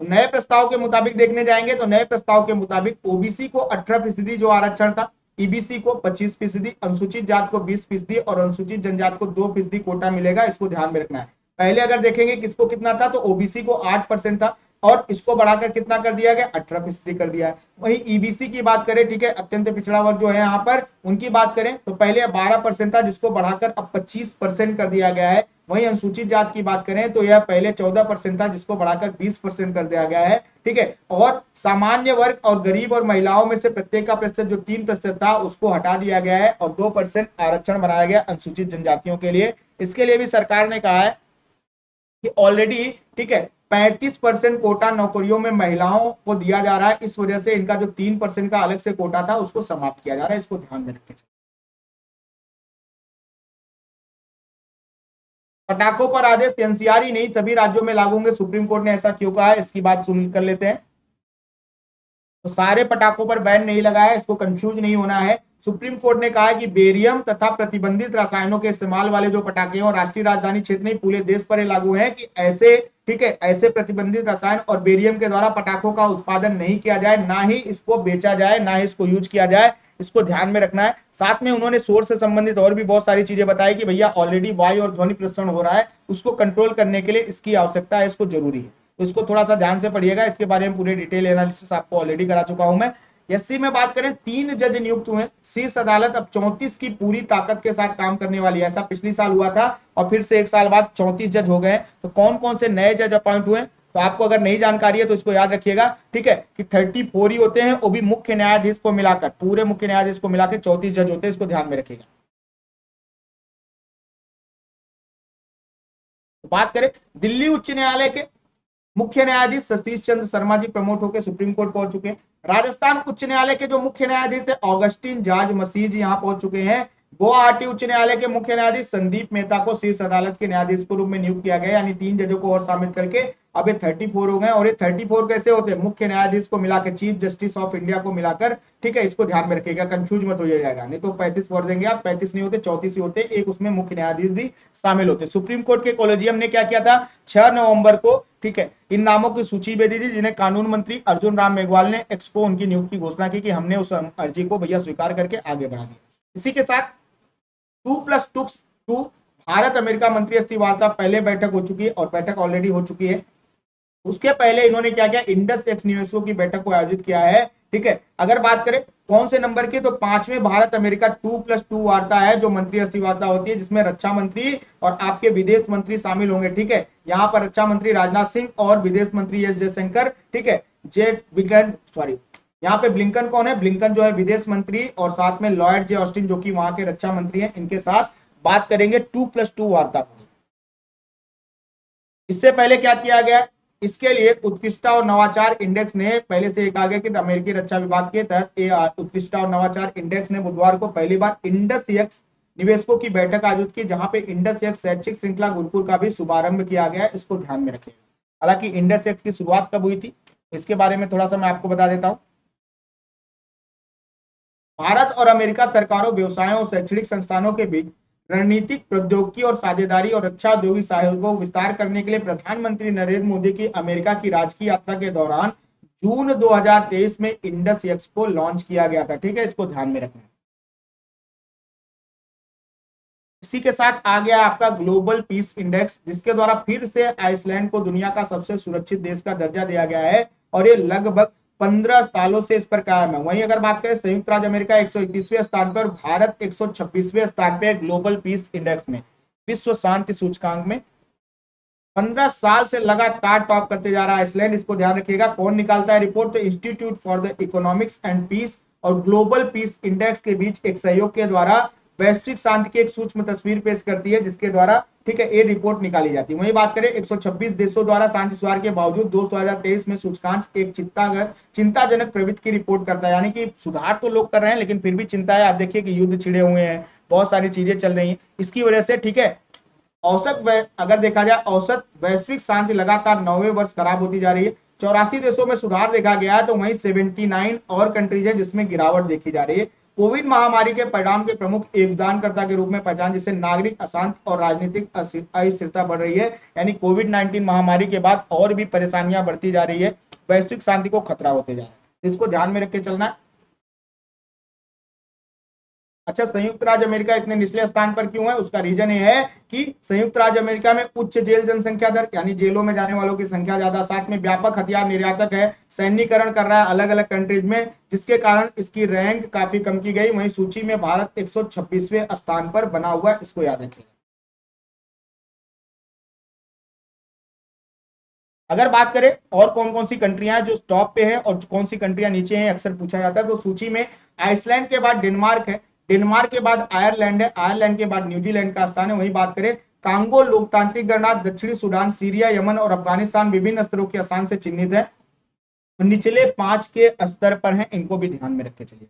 तो नए प्रस्ताव के मुताबिक देखने जाएंगे, तो नए प्रस्ताव के मुताबिक ओबीसी को 18% जो आरक्षण था, ईबीसी को 25%, अनुसूचित जात को 20% और अनुसूचित जनजात को 2% कोटा मिलेगा, इसको ध्यान में रखना है। पहले अगर देखेंगे किसको कितना था, तो ओबीसी को 8% था, और इसको बढ़ाकर कितना कर दिया गया, 18% कर दिया है। वही ईबीसी की बात करें, ठीक है, अत्यंत पिछड़ा वर्ग जो है यहाँ पर, उनकी बात करें तो पहले 12% था, जिसको बढ़ाकर अब 25% कर दिया गया है। वहीं अनुसूचित जात की बात करें तो यह पहले 14% था, जिसको बढ़ाकर 20% कर दिया गया है, ठीक है। और सामान्य वर्ग और गरीब और महिलाओं में से प्रत्येक का प्रतिशत जो 3% था, उसको हटा दिया गया है और 2% आरक्षण बनाया गया अनुसूचित जनजातियों के लिए। इसके लिए भी सरकार ने कहा है कि ऑलरेडी, ठीक है, 35% कोटा नौकरियों में महिलाओं को दिया जा रहा है, इस वजह से इनका जो 3% का अलग से कोटा था उसको समाप्त किया जा रहा है, इसको ध्यान में रखें। पटाखों पर आदेश एनसीआर ही नहीं सभी राज्यों में लागू होंगे, सुप्रीम कोर्ट ने ऐसा क्यों कहा है, इसकी बात सुन कर लेते हैं। तो सारे पटाखों पर बैन नहीं लगा है, इसको कंफ्यूज नहीं होना है। सुप्रीम कोर्ट ने कहा है कि बेरियम तथा प्रतिबंधित रसायनों के इस्तेमाल वाले जो पटाखे हैं राष्ट्रीय राजधानी क्षेत्र नहीं पूरे देश पर लागू है, कि ऐसे, ठीक है, ऐसे प्रतिबंधित रसायन और बेरियम के द्वारा पटाखों का उत्पादन नहीं किया जाए, ना ही इसको बेचा जाए, ना ही इसको यूज किया जाए, इसको ध्यान में रखना है। साथ में उन्होंने शोर से संबंधित और भी बहुत सारी चीजें बताई कि भैया ऑलरेडी वायु और ध्वनि प्रदूषण हो रहा है, उसको कंट्रोल करने के लिए इसकी आवश्यकता है, इसको जरूरी है, तो इसको थोड़ा सा ध्यान से पढ़िएगा, इसके बारे में पूरे डिटेल एनालिसिस आपको ऑलरेडी करा चुका हूं मैं। एससी में बात करें 3 जज नियुक्त हुए, शीर्ष अदालत अब 34 की पूरी ताकत के साथ काम करने वाली है, ऐसा पिछली साल हुआ था और फिर से एक साल बाद 34 जज हो गए। तो कौन कौन से नए जज अपॉइंट हुए, तो आपको अगर नहीं जानकारी है तो इसको याद रखिएगा, ठीक है, कि 34 ही होते हैं, वो भी मुख्य न्यायाधीश को मिलाकर, पूरे मुख्य न्यायाधीश को मिलाकर 34 जज होते हैं, इसको ध्यान में रखिएगा। तो बात करें दिल्ली उच्च न्यायालय के, मुख्य न्यायाधीश सतीश चंद्र शर्मा जी प्रमोट होकर सुप्रीम कोर्ट पहुंच चुके हैं। राजस्थान उच्च न्यायालय के जो मुख्य न्यायाधीश है ऑगस्टिन जाज मसीह जी यहाँ पहुंच चुके हैं। गुवाहाटी उच्च न्यायालय के मुख्य न्यायाधीश संदीप मेहता को शीर्ष अदालत के न्यायाधीश के रूप में नियुक्त किया गया, यानी 3 जजों को और शामिल करके अब ये 34 हो गए। और ये 34 कैसे होते हैं, मुख्य न्यायाधीश को मिलाकर, चीफ जस्टिस ऑफ इंडिया को मिलाकर, ठीक है, इसको ध्यान में रखिएगा, कंफ्यूज मत हो जाएगा, नहीं तो 35 पढ़ देंगे आप, 35 नहीं होते 34 ही होते, एक उसमें मुख्य न्यायाधीश भी शामिल होते। सुप्रीम कोर्ट के कॉलेजियम ने क्या किया था, 6 नवंबर को, ठीक है, इन नामों की सूची भेजी थी जिन्हें कानून मंत्री अर्जुन राम मेघवाल ने एक्सपो उनकी नियुक्ति की घोषणा की कि हमने उस अर्जी को भैया स्वीकार करके आगे बढ़ा दिया। इसी के साथ 2+2 भारत अमेरिका मंत्री स्तरीय वार्ता पहले बैठक हो चुकी है और बैठक ऑलरेडी हो चुकी है। उसके पहले इन्होंने क्या किया, इंडस एक्स निवेशकों की बैठक को आयोजित किया है, ठीक है। अगर बात करें कौन से नंबर की, तो 5वें भारत अमेरिका 2+2 वार्ता है जो मंत्री स्तरीय वार्ता होती है, जिसमें रक्षा मंत्री और आपके विदेश मंत्री शामिल होंगे, ठीक है। यहाँ पर रक्षा मंत्री राजनाथ सिंह और विदेश मंत्री एस जयशंकर, ठीक है, यहाँ पे ब्लिंकन कौन है, ब्लिंकन जो है विदेश मंत्री, और साथ में लॉयड जे ऑस्टिन जो कि वहां के रक्षा मंत्री हैं, इनके साथ बात करेंगे 2+2 वार्ता। इससे पहले क्या किया गया, इसके लिए उत्कृष्टता और नवाचार इंडेक्स ने पहले से एक आगे कि अमेरिकी रक्षा विभाग के तहत उत्कृष्टता और नवाचार इंडेक्स ने बुधवार को पहली बार इंडस एक्स निवेशकों की बैठक आयोजित की, जहां पे इंडस एक्स शैक्षिक श्रृंखला गुरुकुल का भी शुभारंभ किया गया है, इसको ध्यान में रखें। हालांकि इंडस एक्स की शुरुआत कब हुई थी इसके बारे में थोड़ा सा मैं आपको बता देता हूं। भारत और अमेरिका सरकारों, व्यवसायों और शैक्षणिक संस्थानों के बीच रणनीतिक प्रौद्योगिकी और साझेदारी और रक्षा औद्योगिक सहयोग को विस्तार करने के लिए प्रधानमंत्री नरेंद्र मोदी की अमेरिका की राजकीय यात्रा के दौरान जून 2023 में इंडस एक्सपो लॉन्च किया गया था, ठीक है, इसको ध्यान में रखना। इसी के साथ आ गया आपका ग्लोबल पीस इंडेक्स, जिसके द्वारा फिर से आइसलैंड को दुनिया का सबसे सुरक्षित देश का दर्जा दिया गया है और ये लगभग 15 सालों से इस पर कायम है। वहीं अगर बात करें संयुक्त राज्य अमेरिका 131वें स्थान पर, भारत 126वें स्थान पे ग्लोबल पीस इंडेक्स में, विश्व शांति सूचकांक में 15 साल से लगातार टॉप करते जा रहा है आइसलैंड, इसको ध्यान रखिएगा। कौन निकालता है रिपोर्ट, तो institute for the economics and peace और ग्लोबल पीस इंडेक्स के बीच एक सहयोग के द्वारा वैश्विक शांति की एक सूक्ष्म तस्वीर पेश करती है, जिसके द्वारा, ठीक है, ये रिपोर्ट निकाली जाती है। वही बात करें 126 देशों द्वारा शांति सुधार के बावजूद 2023 में सूचकांक एक चिंताजनक प्रवृत्ति की रिपोर्ट करता है, यानी कि सुधार तो लोग कर रहे हैं लेकिन फिर भी चिंता है। आप देखिए कि युद्ध छिड़े हुए हैं, बहुत सारी चीजें चल रही हैं, इसकी वजह से, ठीक है, अगर देखा जाए औसत वैश्विक शांति लगातार 9वें वर्ष खराब होती जा रही है। 84 देशों में सुधार देखा गया है, तो वहीं 79 और कंट्रीज है जिसमें गिरावट देखी जा रही है। कोविड महामारी के परिणाम के प्रमुख योगदानकर्ता के रूप में पहचान, जिससे नागरिक अशांति और राजनीतिक अस्थिरता बढ़ रही है, यानी कोविड-19 महामारी के बाद और भी परेशानियां बढ़ती जा रही है, वैश्विक शांति को खतरा होते जा रहा है, इसको ध्यान में रख के चलना है। अच्छा, संयुक्त राज्य अमेरिका इतने निचले स्थान पर क्यों है, उसका रीजन ये है कि संयुक्त राज्य अमेरिका में उच्च जेल जनसंख्या दर, यानी जेलों में जाने वालों की संख्या ज्यादा, साथ में व्यापक हथियार निर्यातक है, सैन्यीकरण कर रहा है अलग अलग कंट्रीज में, जिसके कारण इसकी रैंक काफी कम की गई। वहीं सूची में भारत 126वें स्थान पर बना हुआ है, इसको याद रखिए। अगर बात करें और कौन कौन सी कंट्रियां हैं जो टॉप पे है और कौन सी कंट्रियां नीचे हैं, अक्सर पूछा जाता है, तो सूची में आइसलैंड के बाद डेनमार्क है, डेनमार्क के बाद आयरलैंड है, आयरलैंड के बाद न्यूजीलैंड का स्थान है। वहीं बात करें कांगो लोकतांत्रिक गणराज्य, दक्षिणी सूडान, सीरिया, यमन और अफगानिस्तान विभिन्न स्तरों के स्थान से चिन्हित है, निचले 5 के स्तर पर हैं, इनको भी ध्यान में रखे चलिए।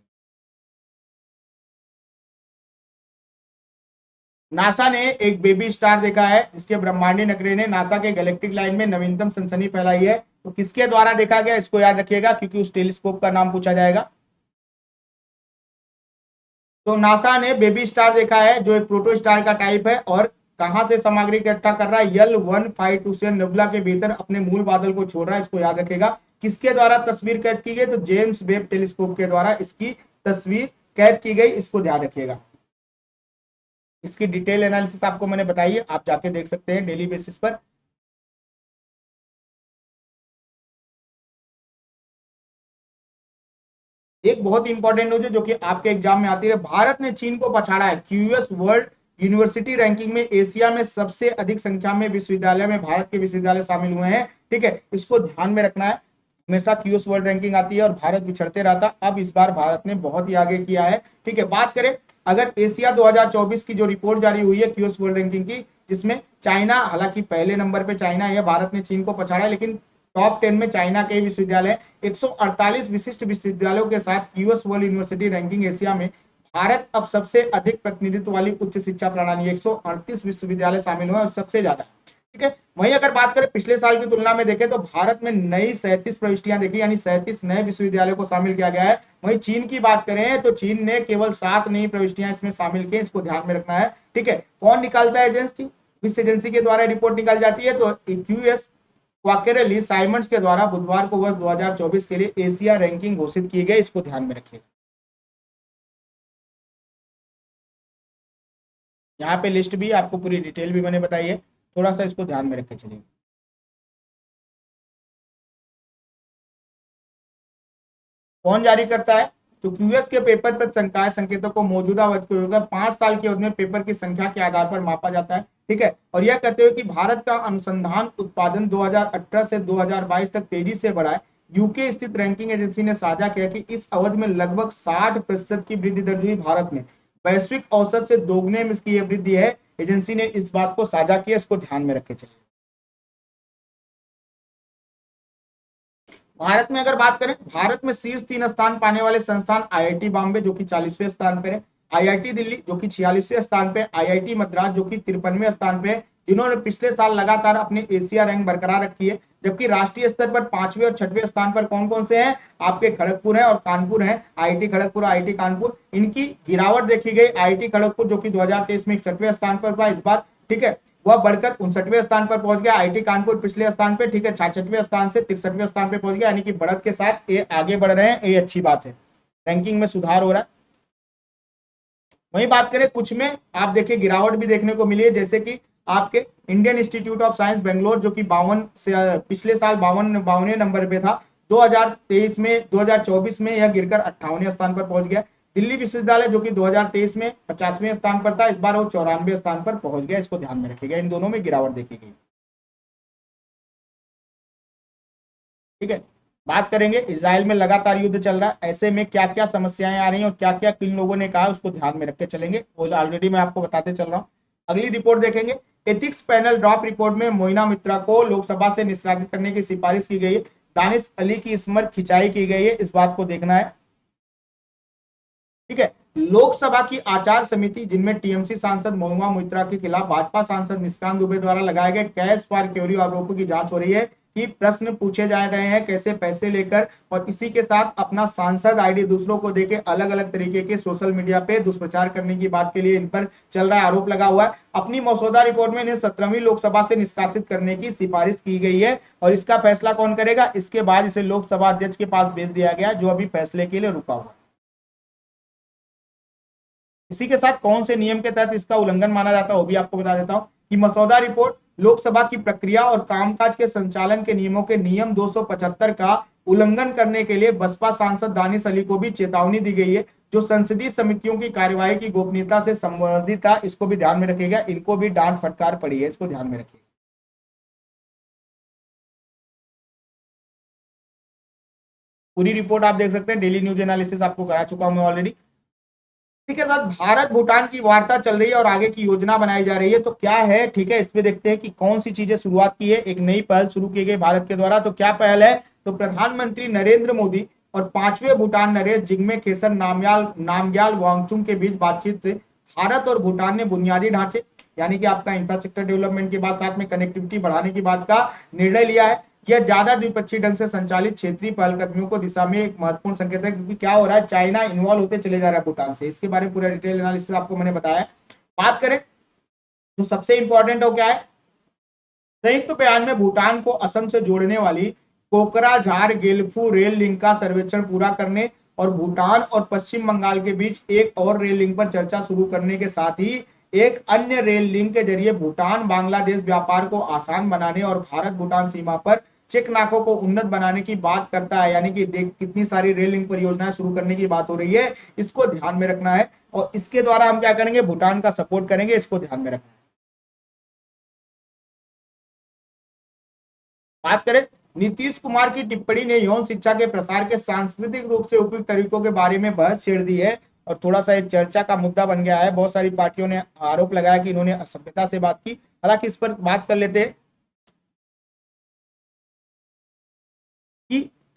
नासा ने एक बेबी स्टार देखा है, जिसके ब्रह्मांडीय नखरे ने नासा के गैलेक्टिक लाइन में नवीनतम सनसनी फैलाई है। तो किसके द्वारा देखा गया, इसको याद रखिएगा क्योंकि उस टेलीस्कोप का नाम पूछा जाएगा। तो नासा ने बेबी स्टार देखा है जो एक प्रोटो स्टार का टाइप है और कहां से सामग्री इकट्ठा कर रहा है, L152 नेबुला के भीतर अपने मूल बादल को छोड़ रहा है, इसको याद रखेगा। किसके द्वारा तस्वीर कैद की गई, तो जेम्स वेब टेलीस्कोप के द्वारा इसकी तस्वीर कैद की गई, इसको ध्यान रखिएगा। इसकी डिटेल एनालिसिस आपको मैंने बताई है, आप जाके देख सकते हैं डेली बेसिस पर। एक बहुत इंपॉर्टेंट न्यूज है जो कि आपके एग्जाम में आती है, भारत ने चीन को पछाड़ा है क्यूएस वर्ल्ड यूनिवर्सिटी रैंकिंग में। एशिया में सबसे अधिक संख्या में विश्वविद्यालय में भारत के विश्वविद्यालय शामिल हुए हैं, ठीक है, इसको ध्यान में रखना है। हमेशा क्यूएस वर्ल्ड रैंकिंग आती है और भारत पिछड़ते रहता, अब इस बार भारत ने बहुत ही आगे किया है, ठीक है। बात करें अगर एशिया 2024 की जो रिपोर्ट जारी हुई है क्यूएस वर्ल्ड रैंकिंग की, जिसमें चाइना, हालांकि पहले नंबर पे चाइना है, भारत ने चीन को पछाड़ा है, लेकिन टॉप 10 में चाइना के विश्वविद्यालय, 148 विशिष्ट विश्वविद्यालयों के साथ US world university ranking Asia में भारत अब सबसे अधिक प्रतिनिधित्व वाली उच्च शिक्षा प्रणाली, 138 विश्वविद्यालय शामिल हुए और सबसे ज्यादा। ठीक है, वहीं अगर बात करें पिछले साल की तुलना में देखें तो भारत में नई 37 प्रविष्टियां देखी, यानी 37 नए विश्वविद्यालयों को शामिल किया गया है। वहीं चीन की बात करें तो चीन ने केवल 7 नई प्रविष्टियां इसमें शामिल की, इसको ध्यान में रखना है। ठीक है, कौन निकालता है एजेंसी, इस एजेंसी के द्वारा रिपोर्ट निकाल जाती है, तो क्यूएस क्वाकेरली साइमंड्स के द्वारा बुधवार को वर्ष 2024 के लिए एशिया रैंकिंग घोषित की गई, इसको ध्यान में रखिएगा। यहाँ पे लिस्ट भी आपको पूरी डिटेल भी मैंने बताई है, थोड़ा सा इसको ध्यान में रख के चलिए। कौन जारी करता है, तो क्यूएस के पेपर पर संकाय संकेतों को मौजूदा वर्ष के 5 साल की अवधि में पेपर की संख्या के आधार पर मापा जाता है। ठीक है, और यह कहते हुए कि भारत का अनुसंधान उत्पादन 2018 से 2022 तक तेजी से बढ़ा है। यूके स्थित रैंकिंग एजेंसी ने साझा किया कि इस अवधि में लगभग 60% की वृद्धि दर्ज हुई भारत में, वैश्विक औसत से दोगुने में इसकी यह वृद्धि है। एजेंसी ने इस बात को साझा किया, इसको ध्यान में रखे चलिए। भारत में अगर बात करें, भारत में शीर्ष 3 स्थान पाने वाले संस्थान आईआईटी बॉम्बे जो कि 40वें स्थान पर है, आईआईटी दिल्ली जो कि 46वें स्थान पे, आईआईटी मद्रास जो कि 53वें स्थान पे, जिन्होंने पिछले साल लगातार अपनी एशिया रैंक बरकरार रखी है। जबकि राष्ट्रीय स्तर पर 5वें और 6वें स्थान पर कौन कौन से हैं, आपके खड़गपुर है और कानपुर है, आईआईटी खड़गपुर, आईआईटी कानपुर। इनकी गिरावट देखी गई, आईआईटी खड़गपुर जो कि 2023 में 61वें स्थान पर था, इस बार ठीक है वह बढ़कर 59वें स्थान पर पहुंच गया। आईटी कानपुर पिछले स्थान पे, ठीक है 66वें स्थान से 63वें स्थान पे पहुंच गया, यानी कि बढ़त के साथ ये आगे बढ़ रहे हैं, ये अच्छी बात है, रैंकिंग में सुधार हो रहा है। वहीं बात करें कुछ में आप देखिए गिरावट भी देखने को मिली है, जैसे कि आपके Indian institute of science Bangalore जो कि 52 से पिछले साल 52वें नंबर पे था, 2024 में यह गिरकर 58वें स्थान पर पहुंच गया। दिल्ली विश्वविद्यालय जो कि 2023 में 50वें स्थान पर था, इस बार वो 94वें स्थान पर पहुंच गया, इसको ध्यान में रखिएगा। इन दोनों में गिरावट देखी गई। ठीक है, बात करेंगे इजराइल में लगातार युद्ध चल रहा है, ऐसे में क्या क्या समस्याएं आ रही हैं और क्या क्या किन लोगों ने कहा, उसको ध्यान में रख के चलेंगे, वो ऑलरेडी मैं आपको बताते चल रहा हूं। अगली रिपोर्ट देखेंगे, एथिक्स पैनल ड्रॉप रिपोर्ट में मोइना मित्रा को लोकसभा से निष्कासित करने की सिफारिश की गई है, दानिश अली की स्मर खिंचाई की गई है, इस बात को देखना है। ठीक है, लोकसभा की आचार समिति जिनमें टीएमसी सांसद मोहुआ मोइत्रा के खिलाफ भाजपा सांसद निष्कांत दुबे द्वारा लगाए गए कैश फॉर क्यूरी आरोपों की जांच हो रही है कि प्रश्न पूछे जा रहे हैं कैसे पैसे लेकर और इसी के साथ अपना सांसद आईडी दूसरों को देके अलग अलग तरीके के सोशल मीडिया पे दुष्प्रचार करने की बात के लिए इन पर चल रहा है, आरोप लगा हुआ है। अपनी मसौदा रिपोर्ट में इन्हें 17वीं लोकसभा से निष्कासित करने की सिफारिश की गई है और इसका फैसला कौन करेगा, इसके बाद इसे लोकसभा अध्यक्ष के पास भेज दिया गया जो अभी फैसले के लिए रुका हुआ। इसी के साथ कौन से नियम के तहत इसका उल्लंघन माना जाता है वो भी आपको बता देता हूं कि मसौदा रिपोर्ट लोकसभा की प्रक्रिया और कामकाज के संचालन के नियमों के नियम 275 का उल्लंघन करने के लिए बसपा सांसद दानिश अली को भी चेतावनी दी गई है जो संसदीय समितियों की कार्यवाही की गोपनीयता से संबंधित था, इसको भी ध्यान में रखिएगा, इनको भी डांट फटकार पड़ी है, इसको ध्यान में रखिएगा। पूरी रिपोर्ट आप देख सकते हैं, डेली न्यूज एनालिसिस आपको करा चुका हूं मैं ऑलरेडी। इसी के साथ भारत भूटान की वार्ता चल रही है और आगे की योजना बनाई जा रही है, तो क्या है, ठीक है, इस पे देखते हैं कि कौन सी चीजें शुरुआत की है, एक नई पहल शुरू की गई भारत के द्वारा, तो क्या पहल है, तो प्रधानमंत्री नरेंद्र मोदी और 5वें भूटान नरेश जिग्मे खेसर नामग्याल वांगचुक के बीच बातचीत से भारत और भूटान ने बुनियादी ढांचे यानी कि आपका इंफ्रास्ट्रक्चर डेवलपमेंट के बाद साथ में कनेक्टिविटी बढ़ाने की बात का निर्णय लिया है। यह ज्यादा द्विपक्षीय ढंग से संचालित क्षेत्रीय पहलकदमियों को दिशा में एक महत्वपूर्ण संकेत है, क्योंकि क्या हो रहा है, चाइना इन्वॉल्व होते चले जा रहा है भूटान से, इसके बारे में पूरा डिटेल एनालिसिस आपको मैंने बताया। बात करें तो सबसे इंपॉर्टेंट हो क्या है, संयुक्त बयान में भूटान को असम से जोड़ने वाली कोकराझार गेलफू रेल लिंक का सर्वेक्षण पूरा करने और भूटान और पश्चिम बंगाल के बीच एक और रेल लिंक पर चर्चा शुरू करने के साथ ही एक अन्य रेल लिंक के जरिए भूटान बांग्लादेश व्यापार को आसान बनाने और भारत भूटान सीमा पर चेक नाकों को उन्नत बनाने की बात करता है, यानी कि देख कितनी सारी रेल लिंक परियोजनाएं शुरू करने की बात हो रही है, इसको ध्यान में रखना है और इसके द्वारा हम क्या करेंगे, भूटान का सपोर्ट करेंगे, इसको ध्यान में रखना है। बात करें नीतीश कुमार की टिप्पणी ने यौन शिक्षा के प्रसार के सांस्कृतिक रूप से उपयुक्त तरीकों के बारे में बहस छेड़ दी है और थोड़ा सा एक चर्चा का मुद्दा बन गया है, बहुत सारी पार्टियों ने आरोप लगाया कि इन्होंने असभ्यता से बात की, हालांकि इस पर बात कर लेते हैं।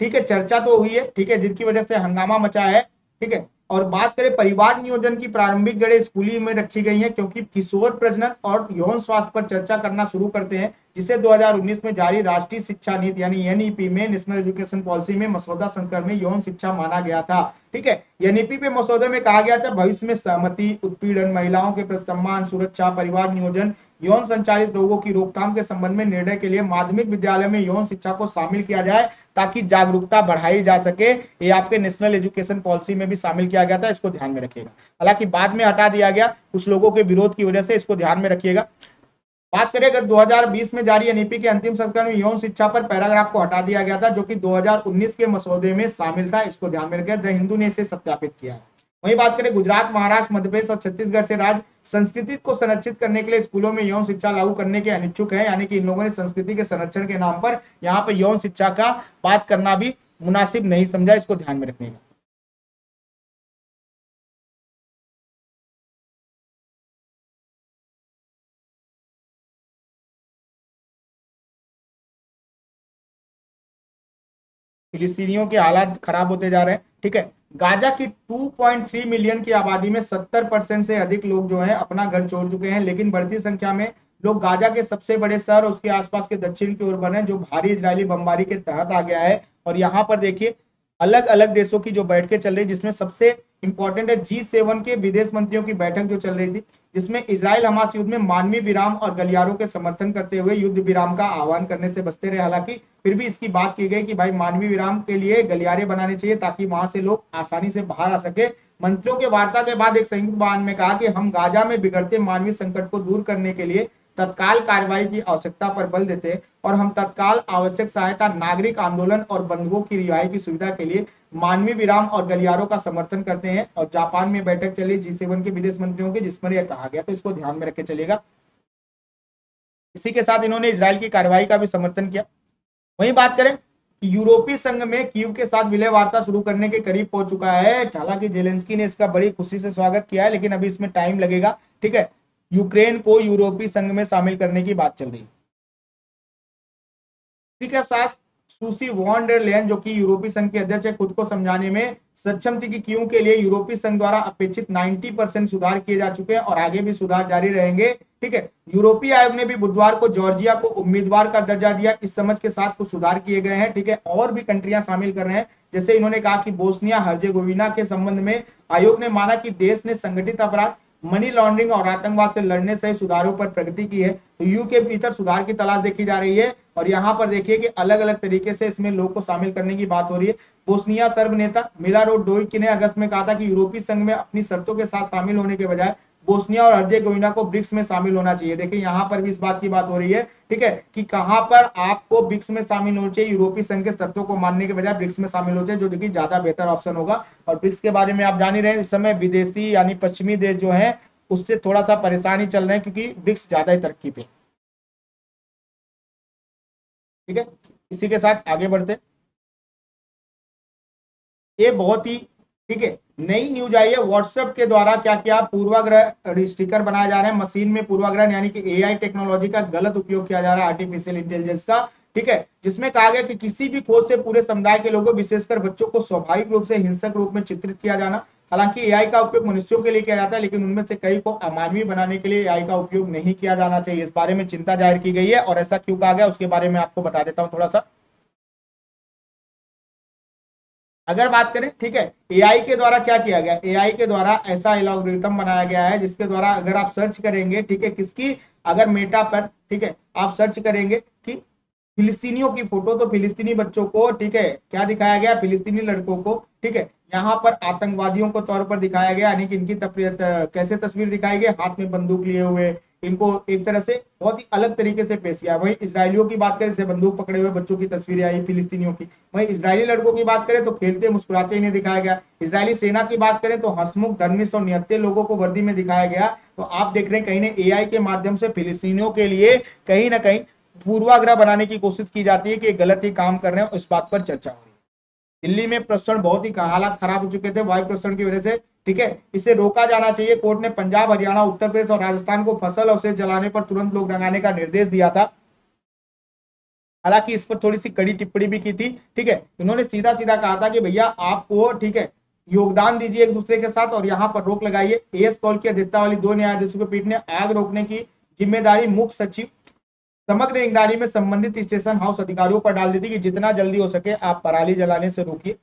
ठीक है, चर्चा तो हुई है, ठीक है, जिनकी वजह से हंगामा मचा है, ठीक है। और बात करें परिवार नियोजन की प्रारंभिक जड़ें स्कूली में रखी गई हैं, क्योंकि किशोर प्रजनन और यौन स्वास्थ्य पर चर्चा करना शुरू करते हैं, जिसे 2019 में जारी राष्ट्रीय शिक्षा नीति यानी एनईपी में, नेशनल एजुकेशन पॉलिसी में मसौदा संस्करण में यौन शिक्षा माना गया था, ठीक है। एनईपी पे मसौदे में कहा गया था भविष्य में सहमति, उत्पीड़न, महिलाओं के प्रति सम्मान, सुरक्षा, परिवार नियोजन, यौन संचालित रोगों की रोकथाम के संबंध में निर्णय के लिए माध्यमिक विद्यालय में यौन शिक्षा को शामिल किया जाए, ताकि जागरूकता बढ़ाई जा सके। ये आपके नेशनल एजुकेशन पॉलिसी में भी शामिल किया गया था, इसको ध्यान में रखिएगा। हालांकि बाद में हटा दिया गया कुछ लोगों के विरोध की वजह से, इसको ध्यान में रखिएगा। बात करें अगर 2020 में जारी एनईपी के अंतिम संस्करण में यौन शिक्षा पर पैराग्राफ को हटा दिया गया था, जो कि 2019 के मसौदे में शामिल था, इसको ध्यान में रखें। द हिंदू ने इसे सत्यापित किया है। वही बात करें गुजरात, महाराष्ट्र, मध्य प्रदेश और छत्तीसगढ़ से राज्य संस्कृति को संरक्षित करने के लिए स्कूलों में यौन शिक्षा लागू करने के अनिच्छुक है, यानी कि इन लोगों ने संस्कृति के संरक्षण के नाम पर यहाँ पे यौन शिक्षा का बात करना भी मुनासिब नहीं समझा, इसको ध्यान में रखने का। फिलिस्तीनियों के हालात खराब होते जा रहे हैं, ठीक है। गाजा की 2.3 मिलियन की आबादी में 70% से अधिक लोग जो है अपना घर छोड़ चुके हैं, लेकिन बढ़ती संख्या में लोग गाजा के सबसे बड़े शहर और उसके आसपास के दक्षिण की ओर बढ़ रहे हैं, जो भारी इजरायली बमबारी के तहत आ गया है। और यहाँ पर देखिए अलग अलग देशों की जो बैठकें चल रही, जिसमें सबसे इंपॉर्टेंट है G7 के विदेश मंत्रियों की बैठक जो चल रही थी, जिसमें इजराइल हमास युद्ध में मानवीय विराम और गलियारों के समर्थन करते हुए युद्ध विराम का आह्वान करने से बचते रहे। हालांकि फिर भी इसकी बात की गई कि भाई मानवीय विराम के लिए गलियारे बनाने चाहिए, ताकि वहां से लोग आसानी से बाहर आ सके। मंत्रियों के वार्ता के बाद एक संयुक्त बयान में कहा कि हम गाजा में बिगड़ते मानवीय संकट को दूर करने के लिए तत्काल कार्रवाई की आवश्यकता पर बल देते हैं, और हम तत्काल आवश्यक सहायता, नागरिक आंदोलन और बंधुओं की रिहाई की सुविधा के लिए मानवीय विराम और गलियारों का समर्थन करते हैं। और जापान में बैठक चली G7 के विदेश मंत्रियों की, जिसमें यह कहा गया, तो इसको ध्यान में रखे चलेगा। इसी के साथ इन्होंने इजराइल की कार्रवाई का भी समर्थन किया। वहीं बात करें कि यूरोपीय संघ में कीव के साथ विलय वार्ता शुरू करने के करीब पहुंच चुका है। हालांकि जेलेंस्की ने इसका बड़ी खुशी से स्वागत किया है, लेकिन अभी इसमें टाइम लगेगा, ठीक है। यूक्रेन को यूरोपीय संघ में शामिल करने की बात चल रही है। इसी के साथ सुसी वॉन डेर लेयन, जो कि यूरोपीय संघ के अध्यक्ष है, खुद को समझाने में सक्षम थी कि क्यों के लिए यूरोपीय संघ द्वारा अपेक्षित 90% सुधार किए जा चुके हैं और आगे भी सुधार जारी रहेंगे, ठीक है। यूरोपीय आयोग ने भी बुधवार को जॉर्जिया को उम्मीदवार का दर्जा दिया, इस समझ के साथ कुछ सुधार किए गए हैं, ठीक है। और भी कंट्रियां शामिल कर रहे हैं, जैसे इन्होंने कहा कि बोस्निया हर्जेगोविना के संबंध में आयोग ने माना कि देश ने संगठित अपराध, मनी लॉन्ड्रिंग और आतंकवाद से लड़ने सहित सुधारों पर प्रगति की है। तो यू के भीतर सुधार की तलाश देखी जा रही है, और यहाँ पर देखिए कि अलग अलग तरीके से इसमें लोग को शामिल करने की बात हो रही है। बोस्निया सर्ब नेता मिलारोड डोइक ने अगस्त में कहा था कि यूरोपीय संघ में अपनी शर्तों के साथ शामिल होने के बजाय बोस्निया और हर्जेगोविना को ब्रिक्स में शामिल होना चाहिए। देखिए यहाँ पर भी इस बात की बात हो रही है, ठीक है, कि कहां पर आपको ब्रिक्स में शामिल होना चाहिए, यूरोपीय संघ के शर्तों को मानने के बजाय ब्रिक्स में शामिल हो चाहिए, जो देखिए ज्यादा बेहतर ऑप्शन होगा। और ब्रिक्स के बारे में आप जान ही रहे हैं, इस समय विदेशी यानी पश्चिमी देश जो है उससे थोड़ा सा परेशानी चल रहे हैं, क्योंकि ब्रिक्स ज्यादा ही तरक्की पे, ठीक है। इसी के साथ आगे बढ़ते, ये बहुत ही, ठीक है, नई न्यूज आई है। व्हाट्सएप के द्वारा क्या क्या पूर्वाग्रह स्टिकर बनाए जा रहे हैं, मशीन में पूर्वाग्रह यानी कि एआई टेक्नोलॉजी का गलत उपयोग किया जा रहा है, आर्टिफिशियल इंटेलिजेंस का, ठीक है, जिसमें कहा गया कि किसी भी खोज से पूरे समुदाय के लोगों, विशेषकर बच्चों को स्वाभाविक रूप से हिंसक रूप में चित्रित किया जाना। हालांकि एआई का उपयोग मनुष्यों के लिए किया जाता है, लेकिन उनमें से कई को अमानवीय बनाने के लिए एआई का उपयोग नहीं किया जाना चाहिए। इस बारे में चिंता जाहिर की गई है, और ऐसा क्यों कहा गया उसके बारे में आपको बता देता हूं थोड़ा सा। अगर बात करें, ठीक है, एआई के द्वारा क्या किया गया, एआई के द्वारा ऐसा एल्गोरिथम बनाया गया है जिसके द्वारा अगर आप सर्च करेंगे, ठीक है, किसकी, अगर मेटा पर, ठीक है, आप सर्च करेंगे कि फिलिस्तीनियों की फोटो, तो फिलिस्तीनी बच्चों को, ठीक है, क्या दिखाया गया, फिलिस्तीनी लड़कों को, ठीक है, यहाँ पर आतंकवादियों को तौर पर दिखाया गया, यानी कि इनकी कैसे तस्वीर दिखाई गई, हाथ में बंदूक लिए हुए, इनको एक तरह से बहुत ही अलग तरीके से पेश किया। वहीं इसराइलियों की बात करें, जैसे बंदूक पकड़े हुए बच्चों की तस्वीरें आई फिलिस्तीनियों की। वहीं इजरायली लड़कों की बात करें तो खेलते मुस्कुराते इन्हें दिखाया गया। इजरायली सेना की बात करें तो हंसमुख, धर्मिष्ठ और निहत्थे लोगों को वर्दी में दिखाया गया। तो आप देख रहे हैं कहीं ने एआई के माध्यम से फिलिस्तीनियों के लिए कहीं ना कहीं पूर्वाग्रह बनाने की कोशिश की जाती है कि गलत ही काम कर रहे हैं, इस बात पर चर्चा हो रही है। दिल्ली में प्रदूषण बहुत ही हालात खराब हो चुके थे वायु प्रदूषण की वजह से, ठीक है, इसे रोका जाना चाहिए। कोर्ट ने पंजाब, हरियाणा, उत्तर प्रदेश और राजस्थान को फसल अवशेष जलाने पर तुरंत रोक लगाने का निर्देश दिया था। हालांकि इस पर थोड़ी सी कड़ी टिप्पणी भी की थी। ठीक है, इन्होंने सीधा सीधा कहा था कि भैया आपको, ठीक है, योगदान दीजिए एक दूसरे के साथ और यहाँ पर रोक लगाइए। एएस कौल की अध्यक्षता वाली 2 न्यायाधीशों की पीठ ने आग रोकने की जिम्मेदारी मुख्य सचिव समग्र निगरानी में संबंधित स्टेशन हाउस अधिकारियों पर डाल दी थी कि जितना जल्दी हो सके आप पराली जलाने से रोकिए।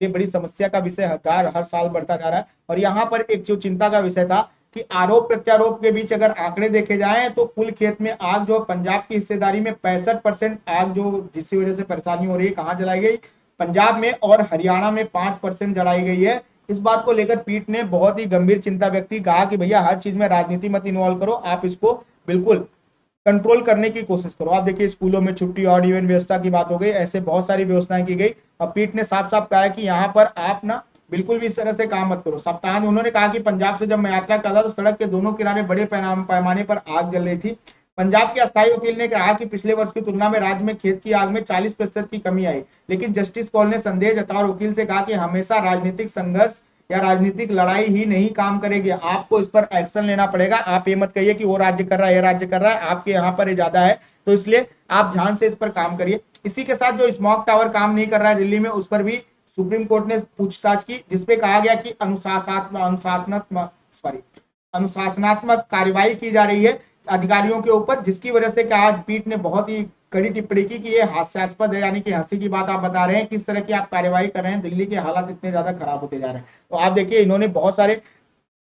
ये बड़ी समस्या का विषय हर साल बढ़ता जा रहा है। और यहाँ पर एक जो चिंता का विषय था कि आरोप प्रत्यारोप के बीच अगर आंकड़े देखे जाएं तो कुल खेत में आग जो पंजाब की हिस्सेदारी में 65% आग जो जिसकी वजह से परेशानी हो रही है कहाँ जलाई गई, पंजाब में, और हरियाणा में 5% जलाई गई है। इस बात को लेकर पीठ ने बहुत ही गंभीर चिंता व्यक्त की, कहा कि भैया हर चीज में राजनीति मत इन्वॉल्व करो, आप इसको बिल्कुल कंट्रोल करने की कोशिश करो। आप देखिए स्कूलों में छुट्टी और इवन व्यवस्था की बात हो गई, ऐसे बहुत सारी व्यवस्थाएं की गई। और पीठ ने साफ साफ कहा है कि यहाँ पर आप ना बिल्कुल भी इस तरह से काम मत करो। सप्ताह में उन्होंने कहा कि पंजाब से जब मैं यात्रा कर रहा तो सड़क के दोनों किनारे बड़े पैमाने पर आग जल रही थी। पंजाब के अस्थायी वकील ने कहा कि पिछले वर्ष की तुलना में राज्य में खेत की आग में 40% की कमी आई। लेकिन जस्टिस कौल ने संदेह जताया और वकील से कहा कि हमेशा राजनीतिक संघर्ष या राजनीतिक लड़ाई ही नहीं काम करेगी, आपको इस पर एक्शन लेना पड़ेगा। आप ये मत कहिए कि वो राज्य कर रहा है, ये राज्य कर रहा है, आपके यहाँ पर ये ज्यादा है, तो इसलिए आप ध्यान से इस पर काम करिए। इसी के साथ जो स्मॉग टावर काम नहीं कर रहा है दिल्ली में, उस पर भी सुप्रीम कोर्ट ने पूछताछ की, जिसपे कहा गया कि अनुशासनात्मक कार्रवाई की जा रही है अधिकारियों के ऊपर, जिसकी वजह से क्या आज पीठ ने बहुत ही कड़ी टिप्पणी की कि ये हास्यास्पद है, यानी कि हंसी की बात आप बता रहे हैं, किस तरह की आप कार्यवाही कर रहे हैं, दिल्ली के हालात इतने ज्यादा खराब होते जा रहे हैं। तो आप देखिए इन्होंने बहुत सारे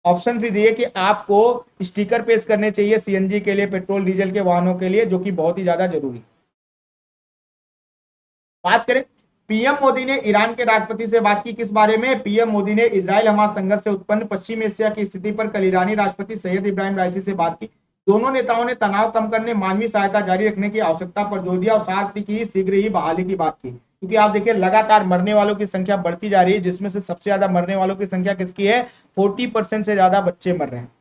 ऑप्शन भी दिए कि आपको स्टिकर पेश करने चाहिए सीएनजी के लिए, पेट्रोल डीजल के वाहनों के लिए, जो कि बहुत ही ज्यादा जरूरी। बात करें, पीएम मोदी ने ईरान के राष्ट्रपति से बात की, किस बारे में? पीएम मोदी ने इजराइल हमास संघर्ष से उत्पन्न पश्चिम एशिया की स्थिति पर कल ईरानी राष्ट्रपति सैयद इब्राहिम राइसी से बात की। दोनों नेताओं ने तनाव कम करने, मानवीय सहायता जारी रखने की आवश्यकता पर जोर दिया और साथ ही शीघ्र ही बहाली की बात की। क्योंकि आप देखिए लगातार मरने वालों की संख्या बढ़ती जा रही है, जिसमें से सबसे ज्यादा मरने वालों की संख्या किसकी है? 40% से ज्यादा बच्चे मर रहे हैं।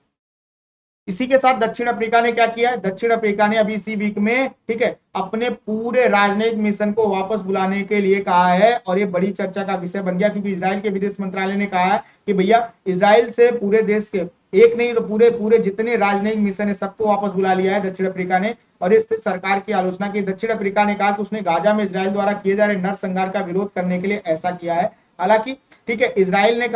इसी के साथ दक्षिण अफ्रीका ने क्या किया है? दक्षिण अफ्रीका ने अभी इसी वीक में, ठीक है, अपने पूरे राजनयिक मिशन को वापस बुलाने के लिए कहा है। और ये बड़ी चर्चा का विषय बन गया, क्योंकि इजराइल के विदेश मंत्रालय ने कहा है कि भैया इजराइल से पूरे देश के, एक नहीं तो पूरे पूरे जितने राजनयिक मिशन है सबको वापस बुला लिया है दक्षिण अफ्रीका ने। और इस सरकार की आलोचना की। दक्षिण अफ्रीका ने कहा कि उसने गाजा में इजराइल द्वारा किए जा रहे नरसंहार का विरोध करने के लिए ऐसा किया है। हालांकि, ठीक है, इजराइल ने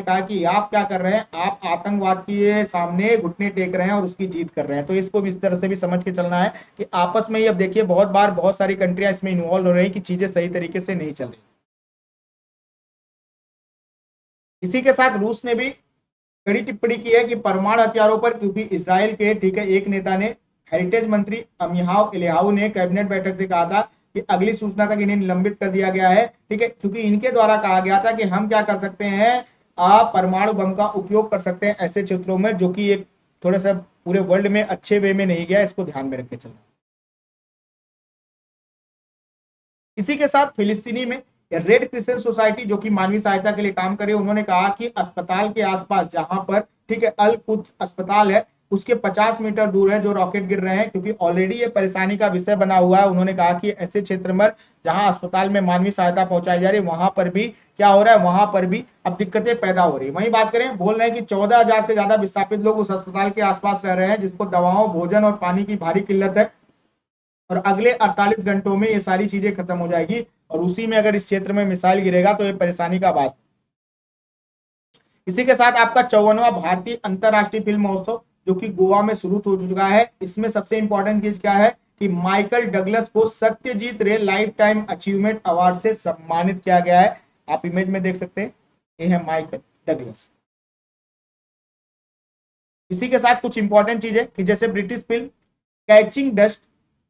कहा कि आप क्या कर रहे हैं, आप आतंकवाद के सामने घुटने टेक रहे हैं और उसकी जीत कर रहे हैं। तो इसको भी इस तरह से भी समझ के चलना है कि आपस में ही, अब देखिए बहुत बार बहुत सारी कंट्रियां इसमें इन्वॉल्व हो रही है कि चीजें सही तरीके से नहीं चल रही। इसी के साथ रूस ने भी कड़ी टिप्पणी की है कि परमाणु हथियारों पर, क्योंकि इसराइल के, ठीक है, एक नेता ने, हेरिटेज मंत्री अमिहाव इलेहाउ ने कैबिनेट बैठक से कहा था कि अगली सूचना तक इन्हें निलंबित कर दिया गया है। ठीक है, क्योंकि इनके द्वारा कहा गया था कि हम क्या कर सकते हैं, परमाणु बम का उपयोग कर सकते हैं ऐसे क्षेत्रों में, जो कि एक थोड़ा सा पूरे वर्ल्ड में अच्छे वे में नहीं गया, इसको ध्यान में रख के चलना। इसी के साथ फिलिस्तीनी में रेड क्रिसेंट सोसाइटी, जो कि मानवीय सहायता के लिए काम करे, उन्होंने कहा कि अस्पताल के आसपास जहां पर, ठीक है, अल कुद्स अस्पताल है, उसके 50 मीटर दूर है जो रॉकेट गिर रहे हैं, क्योंकि ऑलरेडी ये परेशानी का विषय बना हुआ है। उन्होंने कहा कि ऐसे क्षेत्र में जहां अस्पताल में मानवीय सहायता पहुंचाई जा रही है, वहां पर भी क्या हो रहा है, वहां पर भी अब दिक्कतें पैदा हो रही है। वहीं बात करें, बोल रहे हैं कि 14,000 से ज्यादा विस्थापित लोग उस अस्पताल के आसपास रह रहे हैं, जिसको दवाओं, भोजन और पानी की भारी किल्लत है। और अगले 48 घंटों में ये सारी चीजें खत्म हो जाएगी। और उसी में अगर इस क्षेत्र में मिसाइल गिरेगा तो ये परेशानी का बात। इसी के साथ आपका 54वां भारतीय अंतरराष्ट्रीय फिल्म महोत्सव, जो कि गोवा में शुरू हो चुका है, इसमें सबसे इंपॉर्टेंट चीज क्या है कि माइकल डगलस को सत्यजीत रे लाइफ टाइम अचीवमेंट अवार्ड से सम्मानित किया गया है। आप इमेज में देख सकते हैं, ये है माइकल डगलस। इसी के साथ कुछ इंपॉर्टेंट चीजें कि जैसे ब्रिटिश फिल्म कैचिंग डस्ट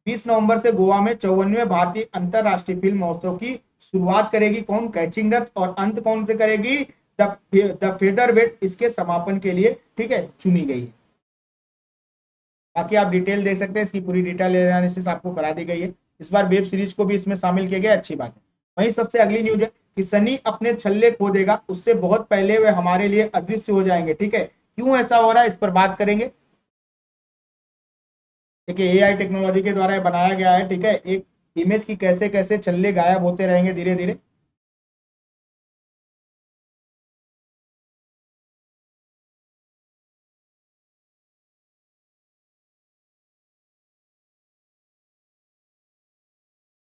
20 नवंबर से गोवा में 54वें भारतीय अंतरराष्ट्रीय फिल्म महोत्सव की शुरुआत करेगी कौन? Catching dust. और अंत कौन से करेगी? द फेदर वेट इसके समापन के लिए, ठीक है, चुनी गई है। बाकी आप डिटेल देख सकते हैं, इसकी पूरी डिटेल एनालिसिस आपको करा दी गई है। इस बार वेब सीरीज को भी इसमें शामिल किया गया, अच्छी बात है। वहीं सबसे अगली न्यूज है कि सनी अपने छल्ले खो देगा, उससे बहुत पहले वे हमारे लिए अदृश्य हो जाएंगे। ठीक है, क्यों ऐसा हो रहा है इस पर बात करेंगे। देखिए एआई टेक्नोलॉजी के द्वारा बनाया गया है, ठीक है, एक इमेज की कैसे कैसे छल्ले गायब होते रहेंगे धीरे धीरे।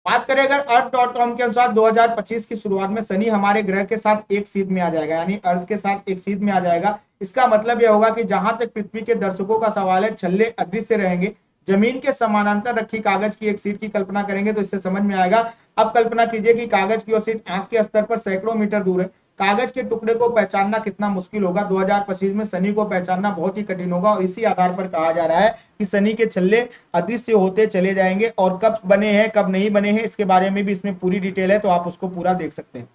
बात करें अगर अर्थ.com के अनुसार 2025 की शुरुआत में शनि हमारे ग्रह के साथ एक सीध में आ जाएगा, यानी अर्थ के साथ एक सीध में आ जाएगा। इसका मतलब यह होगा कि जहां तक पृथ्वी के दर्शकों का सवाल है, छल्ले अदृश्य रहेंगे। जमीन के समानांतर रखी कागज की एक सीट की कल्पना करेंगे तो इससे समझ में आएगा। अब कल्पना कीजिए कि कागज की वो सीट आंख के स्तर पर सैकड़ों मीटर दूर है। कागज के टुकड़े को पहचानना कितना मुश्किल होगा। 2025 में शनि को पहचानना बहुत ही कठिन होगा और इसी आधार पर कहा जा रहा है कि शनि के छल्ले अदृश्य होते चले जाएंगे। और कब बने हैं कब नहीं बने हैं इसके बारे में भी इसमें पूरी डिटेल है, तो आप उसको पूरा देख सकते हैं।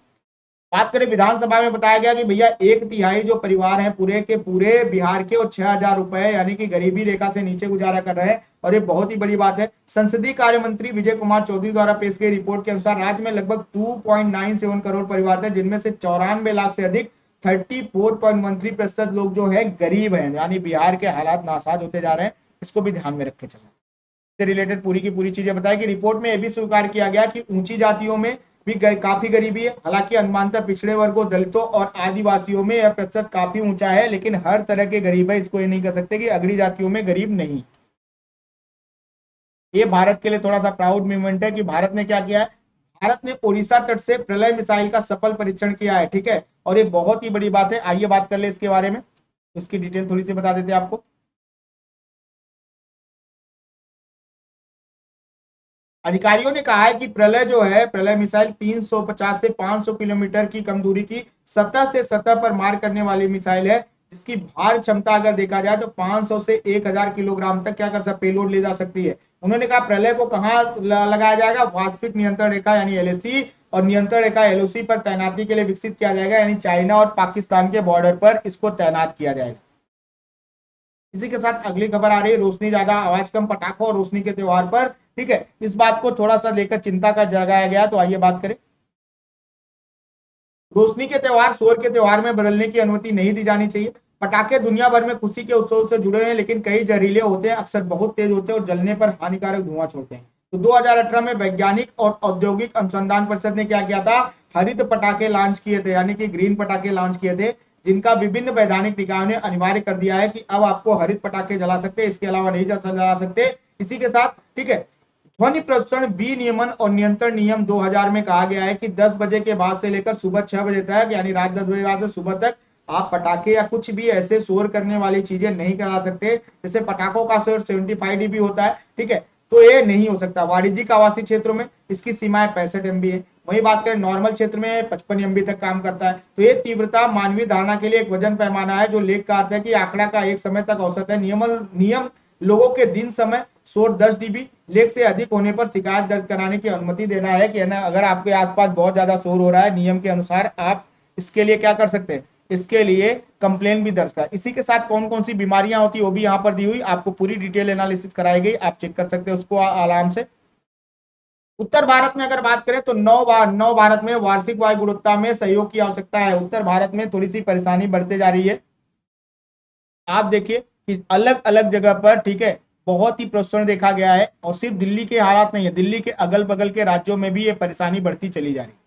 बात करें विधानसभा में बताया गया कि भैया 1/3 जो परिवार हैं पूरे के पूरे बिहार के और 6,000 रुपए यानी कि गरीबी रेखा से नीचे गुजारा कर रहे हैं और ये बहुत ही बड़ी बात है। संसदीय कार्य मंत्री विजय कुमार चौधरी द्वारा पेश की रिपोर्ट के अनुसार राज्य में लगभग 2.97 करोड़ परिवार है, जिनमें से 94 लाख से अधिक 34.13% लोग जो है गरीब हैं, यानी बिहार के हालात नासाज होते जा रहे हैं। इसको भी ध्यान में रख के चलना। इससे रिलेटेड पूरी की पूरी चीजें बताई कि रिपोर्ट में यह भी स्वीकार किया गया कि ऊंची जातियों में भी काफी गरीबी है। हालांकि अनुमानतः पिछड़े वर्गों, दलितों और आदिवासियों में यह प्रतिशत काफी ऊंचा है, लेकिन हर तरह के गरीब है, इसको ये नहीं कह सकते कि अगड़ी जातियों में गरीब नहीं। ये भारत के लिए थोड़ा सा प्राउड मूवमेंट है कि भारत ने क्या किया है, भारत ने ओडिशा तट से प्रलय मिसाइल का सफल परीक्षण किया है। ठीक है, और ये बहुत ही बड़ी बात है। आइए बात कर ले इसके बारे में, इसकी डिटेल थोड़ी सी बता देते हैं आपको। अधिकारियों ने कहा है कि प्रलय जो है, प्रलय मिसाइल 350 से 500 किलोमीटर की कम दूरी की सतह से सतह पर मार करने वाली मिसाइल है, जिसकी भार क्षमता अगर देखा जाए तो 500 से 1000 किलोग्राम तक क्या कर सकता पेलोड ले जा सकती है। उन्होंने कहा प्रलय को कहां लगाया जाएगा, वास्तविक नियंत्रण रेखा यानी एलएसी और नियंत्रण रेखा एलओसी पर तैनाती के लिए विकसित किया जाएगा, यानी चाइना और पाकिस्तान के बॉर्डर पर इसको तैनात किया जाएगा। इसी के साथ अगली खबर आ रही है, रोशनी ज्यादा आवाज कम, पटाखों और रोशनी के त्योहार पर। ठीक है, इस बात को थोड़ा सा लेकर चिंता का जगाया गया, तो आइए बात करें। रोशनी के त्योहार शोर के त्योहार में बदलने की अनुमति नहीं दी जानी चाहिए। पटाखे दुनिया भर में खुशी के उत्सव से जुड़े हैं, लेकिन कई जहरीले होते हैं, अक्सर बहुत तेज होते हैं और जलने पर हानिकारक धुआं छोड़ते हैं। तो 2018 में वैज्ञानिक और औद्योगिक अनुसंधान परिषद ने क्या किया था, हरित पटाखे लॉन्च किए थे, यानी कि ग्रीन पटाखे लॉन्च किए थे, जिनका विभिन्न वैधानिक निकायों ने अनिवार्य कर दिया है कि अब आपको हरित पटाखे जला सकते, इसके अलावा नहीं जला सकते। इसी के साथ ठीक है, ध्वनि प्रदूषण विनियमन और नियंत्रण नियम 2000 में कहा गया है कि 10 बजे के बाद से लेकर सुबह 6 बजे तक, यानी रात 10 बजे बाद से सुबह तक आप पटाखे या कुछ भी ऐसे शोर करने वाली चीजें नहीं करा सकते। जैसे पटाखों का शोर 75 dB होता है, ठीक है, तो ये नहीं हो सकता। वाणिज्यिक आवासीय क्षेत्रों में इसकी सीमाएं 65 MB है। वही बात करें नॉर्मल क्षेत्र में 55 MB तक काम करता है। तो ये तीव्रता मानवीय धारणा के लिए एक वजन पैमाना है, जो लेख का अर्थ है कि आंकड़ा का एक समय तक औसत है। नियम लोगों के दिन समय शोर 10 dB लेख से अधिक होने पर शिकायत दर्ज कराने की अनुमति देना है कि ना, अगर आपके आसपास बहुत ज्यादा शोर हो रहा है, नियम के अनुसार आप इसके लिए क्या कर सकते हैं, इसके लिए कंप्लेन भी दर्ज कर। इसी के साथ कौन कौन सी बीमारियां होती है वो भी यहाँ पर दी हुई, आपको पूरी डिटेल एनालिसिस कराई गई, आप चेक कर सकते हैं उसको आराम से। उत्तर भारत में अगर बात करें तो नौ भारत में वार्षिक वायु गुणवत्ता में सहयोग की आवश्यकता है। उत्तर भारत में थोड़ी सी परेशानी बढ़ते जा रही है। आप देखिए कि अलग अलग जगह पर ठीक है बहुत ही प्रदूषण देखा गया है, और सिर्फ दिल्ली के हालात नहीं है, दिल्ली के अगल बगल के राज्यों में भी ये परेशानी बढ़ती चली जा रही है।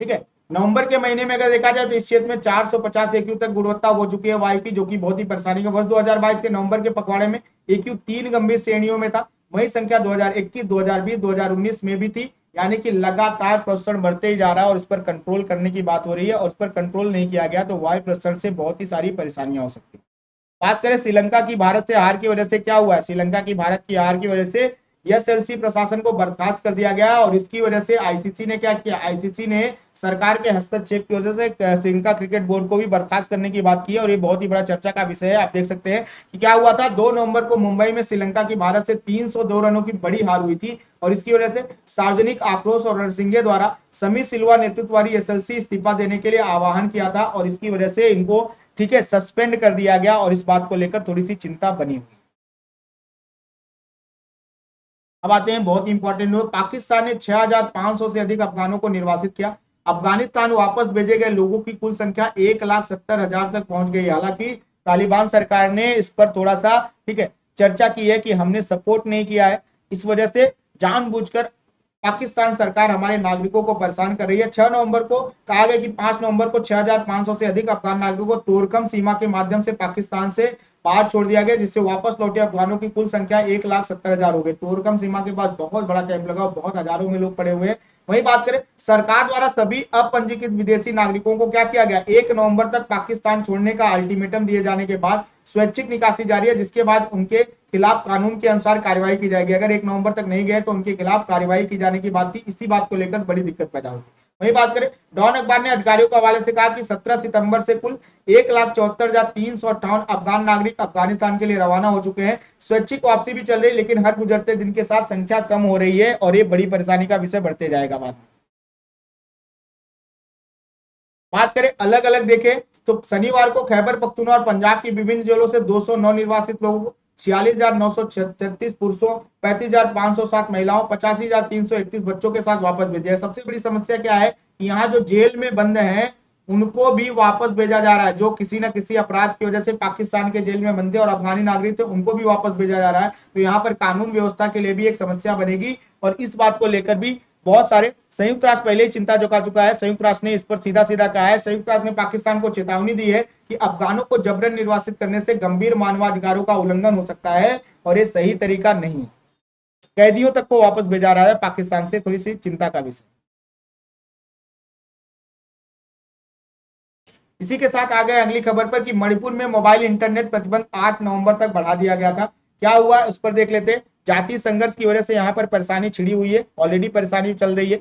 ठीक है, नवंबर के महीने में अगर देखा जाए तो इस क्षेत्र में 450 AQ तक गुणवत्ता हो चुकी है वायु की, जो कि बहुत ही परेशानी का। वर्ष 2022 के नवंबर के पखवाड़े में AQ 3 गंभीर श्रेणियों में था। वही संख्या 2021, 2020, 2019 में भी थी, यानी कि लगातार प्रदूषण बढ़ते ही जा रहा है और इस पर कंट्रोल करने की बात हो रही है, और इस पर कंट्रोल नहीं किया गया तो वायु प्रदूषण से बहुत ही सारी परेशानियां हो सकती है। बात करें श्रीलंका की भारत से हार की वजह से क्या हुआ है, श्रीलंका की भारत की हार की वजह से एसएलसी प्रशासन को बर्खास्त कर दिया गया, और इसकी वजह से आईसीसी ने क्या किया, आईसीसी ने सरकार के हस्तक्षेप की वजह से श्रीलंका क्रिकेट बोर्ड को भी बर्खास्त करने की बात की है, और ये बहुत ही बड़ा चर्चा का विषय है। आप देख सकते हैं कि क्या हुआ था, 2 नवंबर को मुंबई में श्रीलंका की भारत से 302 रनों की बड़ी हार हुई थी, और इसकी वजह से सार्वजनिक आक्रोश और रणसिंघे द्वारा समीर सिल्वा नेतृत्व वाली एसएलसी इस्तीफा देने के लिए आह्वान किया था, और इसकी वजह से इनको ठीक है सस्पेंड कर दिया गया, और इस बात को लेकर थोड़ी सी चिंता बनी हुई। अब आते हैं बहुत इंपॉर्टेंट न्यूज, पाकिस्तान ने 6500 से अधिक अफगानों को निर्वासित किया। अफगानिस्तान वापस भेजे गए लोगों की कुल संख्या 1,70,000 तक पहुंच गई। हालांकि तालिबान सरकार ने इस पर थोड़ा सा ठीक है चर्चा की है कि हमने सपोर्ट नहीं किया है, इस वजह से जानबूझकर पाकिस्तान सरकार हमारे नागरिकों को परेशान कर रही है। 6 नवंबर को कहा गया कि 5 नवंबर को 6500 से अधिक अफगान नागरिकों को तोरकम सीमा के माध्यम से पाकिस्तान से बाहर छोड़ दिया गया, जिससे वापस लौटे अफगानों की कुल संख्या 1,70,000 हो गई। तोरकम सीमा के पास बहुत बड़ा कैंप लगा, बहुत हजारों में लोग पड़े हुए हैं। वही बात करें, सरकार द्वारा सभी अपंजीकृत विदेशी नागरिकों को क्या किया गया, 1 नवंबर तक पाकिस्तान छोड़ने का अल्टीमेटम दिए जाने के बाद स्वैच्छिक निकासी जारी है, जिसके बाद उनके खिलाफ कानून के अनुसार कार्रवाई की जाएगी। अगर 1 नवंबर तक नहीं गए तो उनके खिलाफ कार्रवाई की जाने की बात थी। इसी बात को लेकर बड़ी दिक्कत पैदा होगी। वही बात करें, डॉन अखबार ने अधिकारियों के हवाले से कहा कि 17 सितंबर से कुल 1,74,358 अफगान नागरिक अफगानिस्तान के लिए रवाना हो चुके हैं। स्वैच्छिक वापसी भी चल रही है, लेकिन हर गुजरते दिन के साथ संख्या कम हो रही है और ये बड़ी परेशानी का विषय बढ़ते जाएगा। बात करें अलग अलग देखें तो शनिवार को खैबर पख्तूनख्वा और पंजाब की विभिन्न जेलों से 209 निर्वासित लोगों को, 46,936 पुरुषों, 35,507 महिलाओं, 85,331 बच्चों के साथ वापस भेजा है। सबसे बड़ी समस्या क्या है कि यहाँ जो जेल में बंद हैं उनको भी वापस भेजा जा रहा है। जो किसी न किसी अपराध की वजह से पाकिस्तान के जेल में बंद थे और अफगानी नागरिक थे, उनको भी वापस भेजा जा रहा है। तो यहाँ पर कानून व्यवस्था के लिए भी एक समस्या बनेगी और इस बात को लेकर भी बहुत सारे, संयुक्त राष्ट्र पहले ही चिंता जता चुका है। संयुक्त राष्ट्र ने इस पर सीधा सीधा कहा है। संयुक्त राष्ट्र ने पाकिस्तान को चेतावनी दी है कि अफगानों को जबरन निर्वासित करने से गंभीर मानवाधिकारों का उल्लंघन हो सकता है और ये सही तरीका नहीं है। कैदियों तक को वापस भेजा रहा है पाकिस्तान से, थोड़ी सी चिंता का विषय। इसी के साथ आ गए अगली खबर पर कि मणिपुर में मोबाइल इंटरनेट प्रतिबंध 8 नवंबर तक बढ़ा दिया गया था। क्या हुआ उस पर देख लेते। जातीय संघर्ष की वजह से यहां पर परेशानी छिड़ी हुई है, ऑलरेडी परेशानी चल रही है।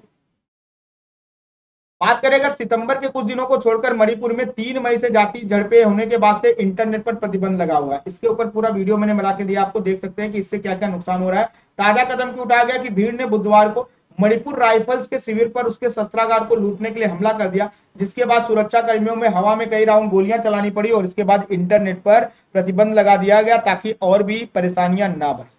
बात करें अगर सितंबर के कुछ दिनों को छोड़कर मणिपुर में 3 मई से जाति झड़पें होने के बाद से इंटरनेट पर प्रतिबंध लगा हुआ है। इसके ऊपर पूरा वीडियो मैंने बना के दिया, आपको देख सकते हैं कि इससे क्या क्या नुकसान हो रहा है। ताजा कदम क्यों उठाया गया कि भीड़ ने बुधवार को मणिपुर राइफल्स के शिविर पर उसके शस्त्रागार को लूटने के लिए हमला कर दिया, जिसके बाद सुरक्षा कर्मियों में हवा में कई राउंड गोलियां चलानी पड़ी और इसके बाद इंटरनेट पर प्रतिबंध लगा दिया गया ताकि और भी परेशानियां ना बढ़े।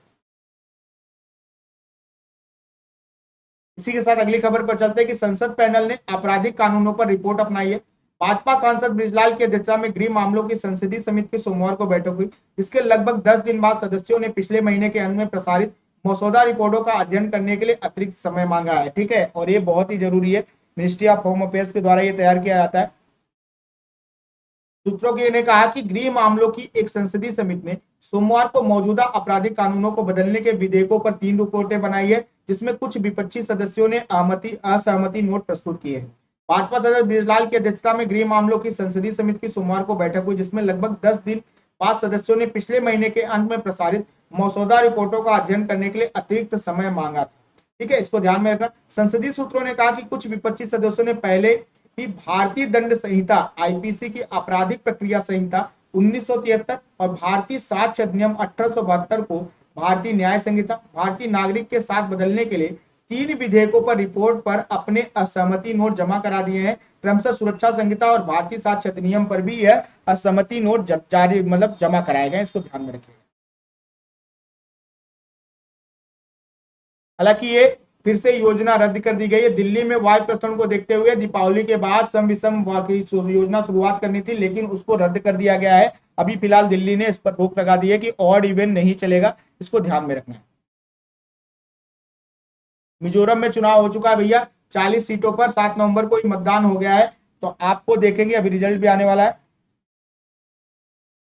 इसी के साथ अगली खबर पर चलते हैं कि संसद पैनल ने आपराधिक कानूनों पर रिपोर्ट अपनाई है। भाजपा सांसद बृजलाल की अध्यक्षता में गृह मामलों की संसदीय समिति की सोमवार को बैठक हुई। इसके लगभग 10 दिन बाद सदस्यों ने पिछले महीने के अंत में प्रसारित मसौदा रिपोर्टों का अध्ययन करने के लिए अतिरिक्त समय मांगा है। ठीक है, और ये बहुत ही जरूरी है। मिनिस्ट्री ऑफ होम अफेयर्स के द्वारा ये तैयार किया जाता है। सूत्रों ने कहा कि गृह मामलों की एक संसदीय समिति ने सोमवार को मौजूदा आपराधिक कानूनों को बदलने के विधेयकों पर 3 रिपोर्टें बनाई है, जिसमें कुछ विपक्षी सदस्यों ने असहमति नोट प्रस्तुत किए हैं। भाजपा सदस्य बृजलाल की अध्यक्षता में गृह मामलों की संसदीय समिति की सोमवार को बैठक हुई, जिसमें लगभग 10 दिन बाद सदस्यों ने पिछले महीने के अंत में प्रसारित मसौदा रिपोर्टों का अध्ययन करने के लिए अतिरिक्त समय मांगा था। ठीक है, इसको ध्यान में रखना। संसदीय सूत्रों ने कहा कि कुछ विपक्षी सदस्यों ने पहले ही भारतीय दंड संहिता आईपीसी की आपराधिक प्रक्रिया संहिता 1973 और भारतीय साक्ष्य अधिनियम 1872 को भारतीय न्याय संहिता, भारतीय नागरिक के साथ बदलने के लिए 3 विधेयकों पर रिपोर्ट पर अपने असहमति नोट जमा करा दिए हैं। क्रमशः सुरक्षा संहिता और भारतीय साक्ष्य अधिनियम पर भी यह असहमति नोट जारी जमा कराए गए, इसको ध्यान में रखिएगा। हालांकि ये फिर से योजना रद्द कर दी गई है। दिल्ली में वायु प्रदूषण को देखते हुए दीपावली के बाद सम विषम योजना शुरुआत करनी थी, लेकिन उसको रद्द कर दिया गया है। अभी फिलहाल दिल्ली ने इस पर रोक लगा दी है कि ऑड इवेंट नहीं चलेगा, इसको ध्यान में रखना है। मिजोरम में चुनाव हो चुका है भैया, 40 सीटों पर 7 नवंबर को ही मतदान हो गया है। तो आपको देखेंगे अभी रिजल्ट भी आने वाला है।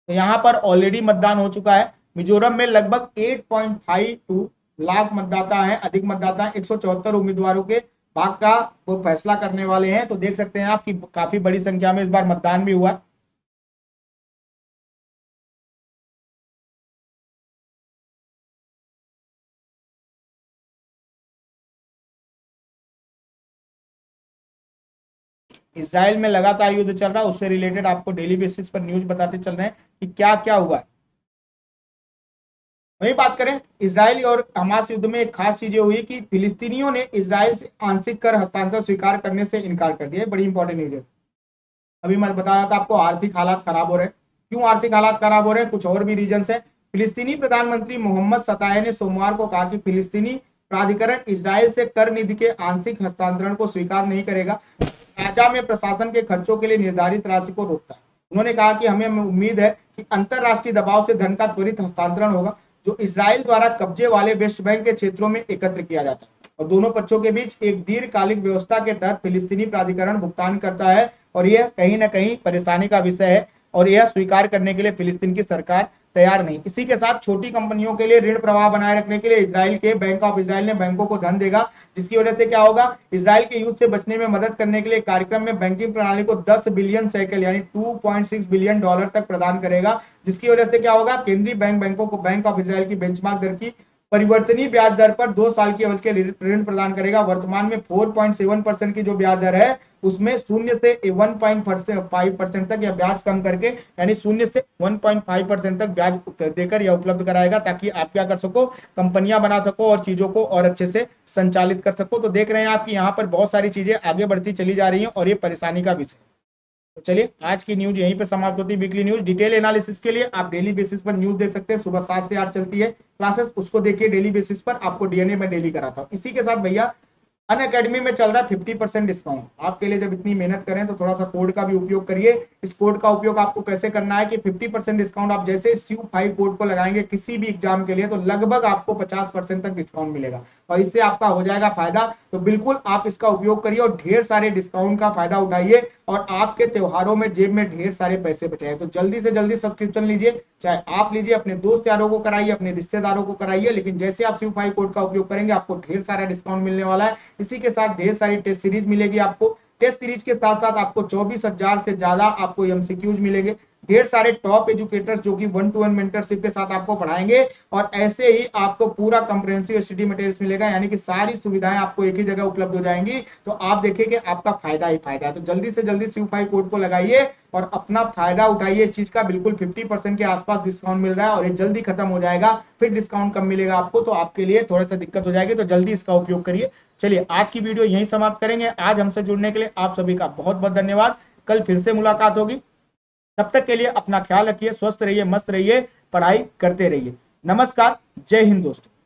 तो यहाँ पर ऑलरेडी मतदान हो चुका है। मिजोरम में लगभग 8.52 लाख मतदाता है, अधिक मतदाता 174 उम्मीदवारों के भाग का वो फैसला करने वाले हैं। तो देख सकते हैं आप कि काफी बड़ी संख्या में इस बार मतदान भी हुआ। इसराइल में लगातार युद्ध चल रहा है, उससे रिलेटेड आपको डेली बेसिस पर न्यूज बताते चल रहे हैं कि क्या क्या हुआ है। वही बात करें, इसराइल और हमास युद्ध में एक खास चीज हुई कि फिलिस्तीनियों ने इसराइल से आंशिक कर हस्तांतरण स्वीकार करने से इनकार कर दिया। बड़ी इंपॉर्टेंट न्यूज है। अभी मैं बता रहा था आपको आर्थिक हालात खराब हो रहे हैं। क्यों आर्थिक हालात खराब हो रहे हैं, कुछ और भी रीजन है। फिलिस्तीनी प्रधानमंत्री मोहम्मद सताए ने सोमवार को कहा कि फिलिस्तीनी प्राधिकरण इसराइल से कर निधि के आंशिक हस्तांतरण को स्वीकार नहीं करेगा, गाजा में प्रशासन के खर्चों के लिए निर्धारित राशि को रोकता है। उन्होंने कहा कि हमें उम्मीद है कि अंतरराष्ट्रीय दबाव से धन का त्वरित हस्तांतरण होगा, जो इसराइल द्वारा कब्जे वाले वेस्ट बैंक के क्षेत्रों में एकत्र किया जाता है, और दोनों पक्षों के बीच एक दीर्घकालिक व्यवस्था के तहत फिलिस्तीनी प्राधिकरण भुगतान करता है। और यह कहीं ना कहीं परेशानी का विषय है और यह स्वीकार करने के लिए फिलिस्तीन की सरकार तैयार नहीं। इसी के साथ छोटी कंपनियों के लिए ऋण प्रवाह बनाए रखने के लिए इजराइल के बैंक ऑफ इजराइल ने बैंकों को धन देगा, जिसकी वजह से क्या होगा, इजराइल के युद्ध से बचने में मदद करने के लिए कार्यक्रम में बैंकिंग प्रणाली को 10 बिलियन शेकेल यानी 2.6 बिलियन डॉलर तक प्रदान करेगा, जिसकी वजह से क्या होगा, केंद्रीय बैंक बैंकों को बैंक ऑफ इजराइल की बेंचमार्क दर की परिवर्तनीय ब्याज दर पर 2 साल की अवधि के ऋण प्रदान करेगा। वर्तमान में 4.7% की जो ब्याज दर है उसमें 0 से 1.5% तक या ब्याज कम करके यानी 0 से 1.5% तक ब्याज देकर यह उपलब्ध कराएगा, ताकि आप क्या कर सको, कंपनियां बना सको और चीजों को और अच्छे से संचालित कर सको। तो देख रहे हैं आप कि यहाँ पर बहुत सारी चीजें आगे बढ़ती चली जा रही हैं और ये परेशानी का विषय। तो चलिए आज की न्यूज यहीं पे समाप्त होती है। वीकली न्यूज डिटेल एनालिसिस के लिए आप डेली बेसिस पर न्यूज देख सकते हैं। सुबह 7 से 8 चलती है क्लासेस, उसको देखिए डेली बेसिस पर। आपको डीएनए में डेली कराता हूँ। इसी के साथ भैया अनअकैडमी में चल रहा है 50% डिस्काउंट। आपके लिए जब इतनी मेहनत करें तो थोड़ा सा कोड का भी उपयोग करिए। इस कोड का उपयोग आपको कैसे करना है कि 50% डिस्काउंट आप जैसे SU5 कोड को लगाएंगे किसी भी एग्जाम के लिए तो लगभग आपको 50% तक डिस्काउंट मिलेगा और इससे आपका हो जाएगा फायदा। तो बिल्कुल आप इसका उपयोग करिए और ढेर सारे डिस्काउंट का फायदा उठाइए और आपके त्योहारों में जेब में ढेर सारे पैसे बचाए। तो जल्दी से जल्दी सब्सक्रिप्शन लीजिए, चाहे आप लीजिए, अपने दोस्त यारों को कराइए, अपने रिश्तेदारों को कराइए, लेकिन जैसे आप SU5 कोड का उपयोग करेंगे आपको ढेर सारा डिस्काउंट मिलने वाला है। इसी के साथ ढेर सारी टेस्ट सीरीज मिलेगी आपको। टेस्ट सीरीज के साथ साथ आपको 24,000 से ज्यादा आपको एमसीक्यूज मिलेंगे। ढेर सारे टॉप एजुकेटर्स जो कि 1-to-1 मेंटरशिप के साथ आपको पढ़ाएंगे और ऐसे ही आपको पूरा कंप्रिहेंसिव स्टडी मटेरियल्स मिलेगा, यानी कि सारी सुविधाएं आपको एक ही जगह उपलब्ध हो जाएंगी। तो आप देखिए कि आपका फायदा ही फायदा है। तो जल्दी से जल्दी SU5 कोड को लगाइए और अपना फायदा उठाइए इस चीज का। बिल्कुल 50% के आसपास डिस्काउंट मिल रहा है और ये जल्दी खत्म हो जाएगा, फिर डिस्काउंट कम मिलेगा आपको, तो आपके लिए थोड़ा सा दिक्कत हो जाएगी। तो जल्दी इसका उपयोग करिए। चलिए आज की वीडियो यहीं समाप्त करेंगे। आज हमसे जुड़ने के लिए आप सभी का बहुत बहुत धन्यवाद। कल फिर से मुलाकात होगी। तब तक के लिए अपना ख्याल रखिए, स्वस्थ रहिए, मस्त रहिए, पढ़ाई करते रहिए। नमस्कार, जय हिंद दोस्तों।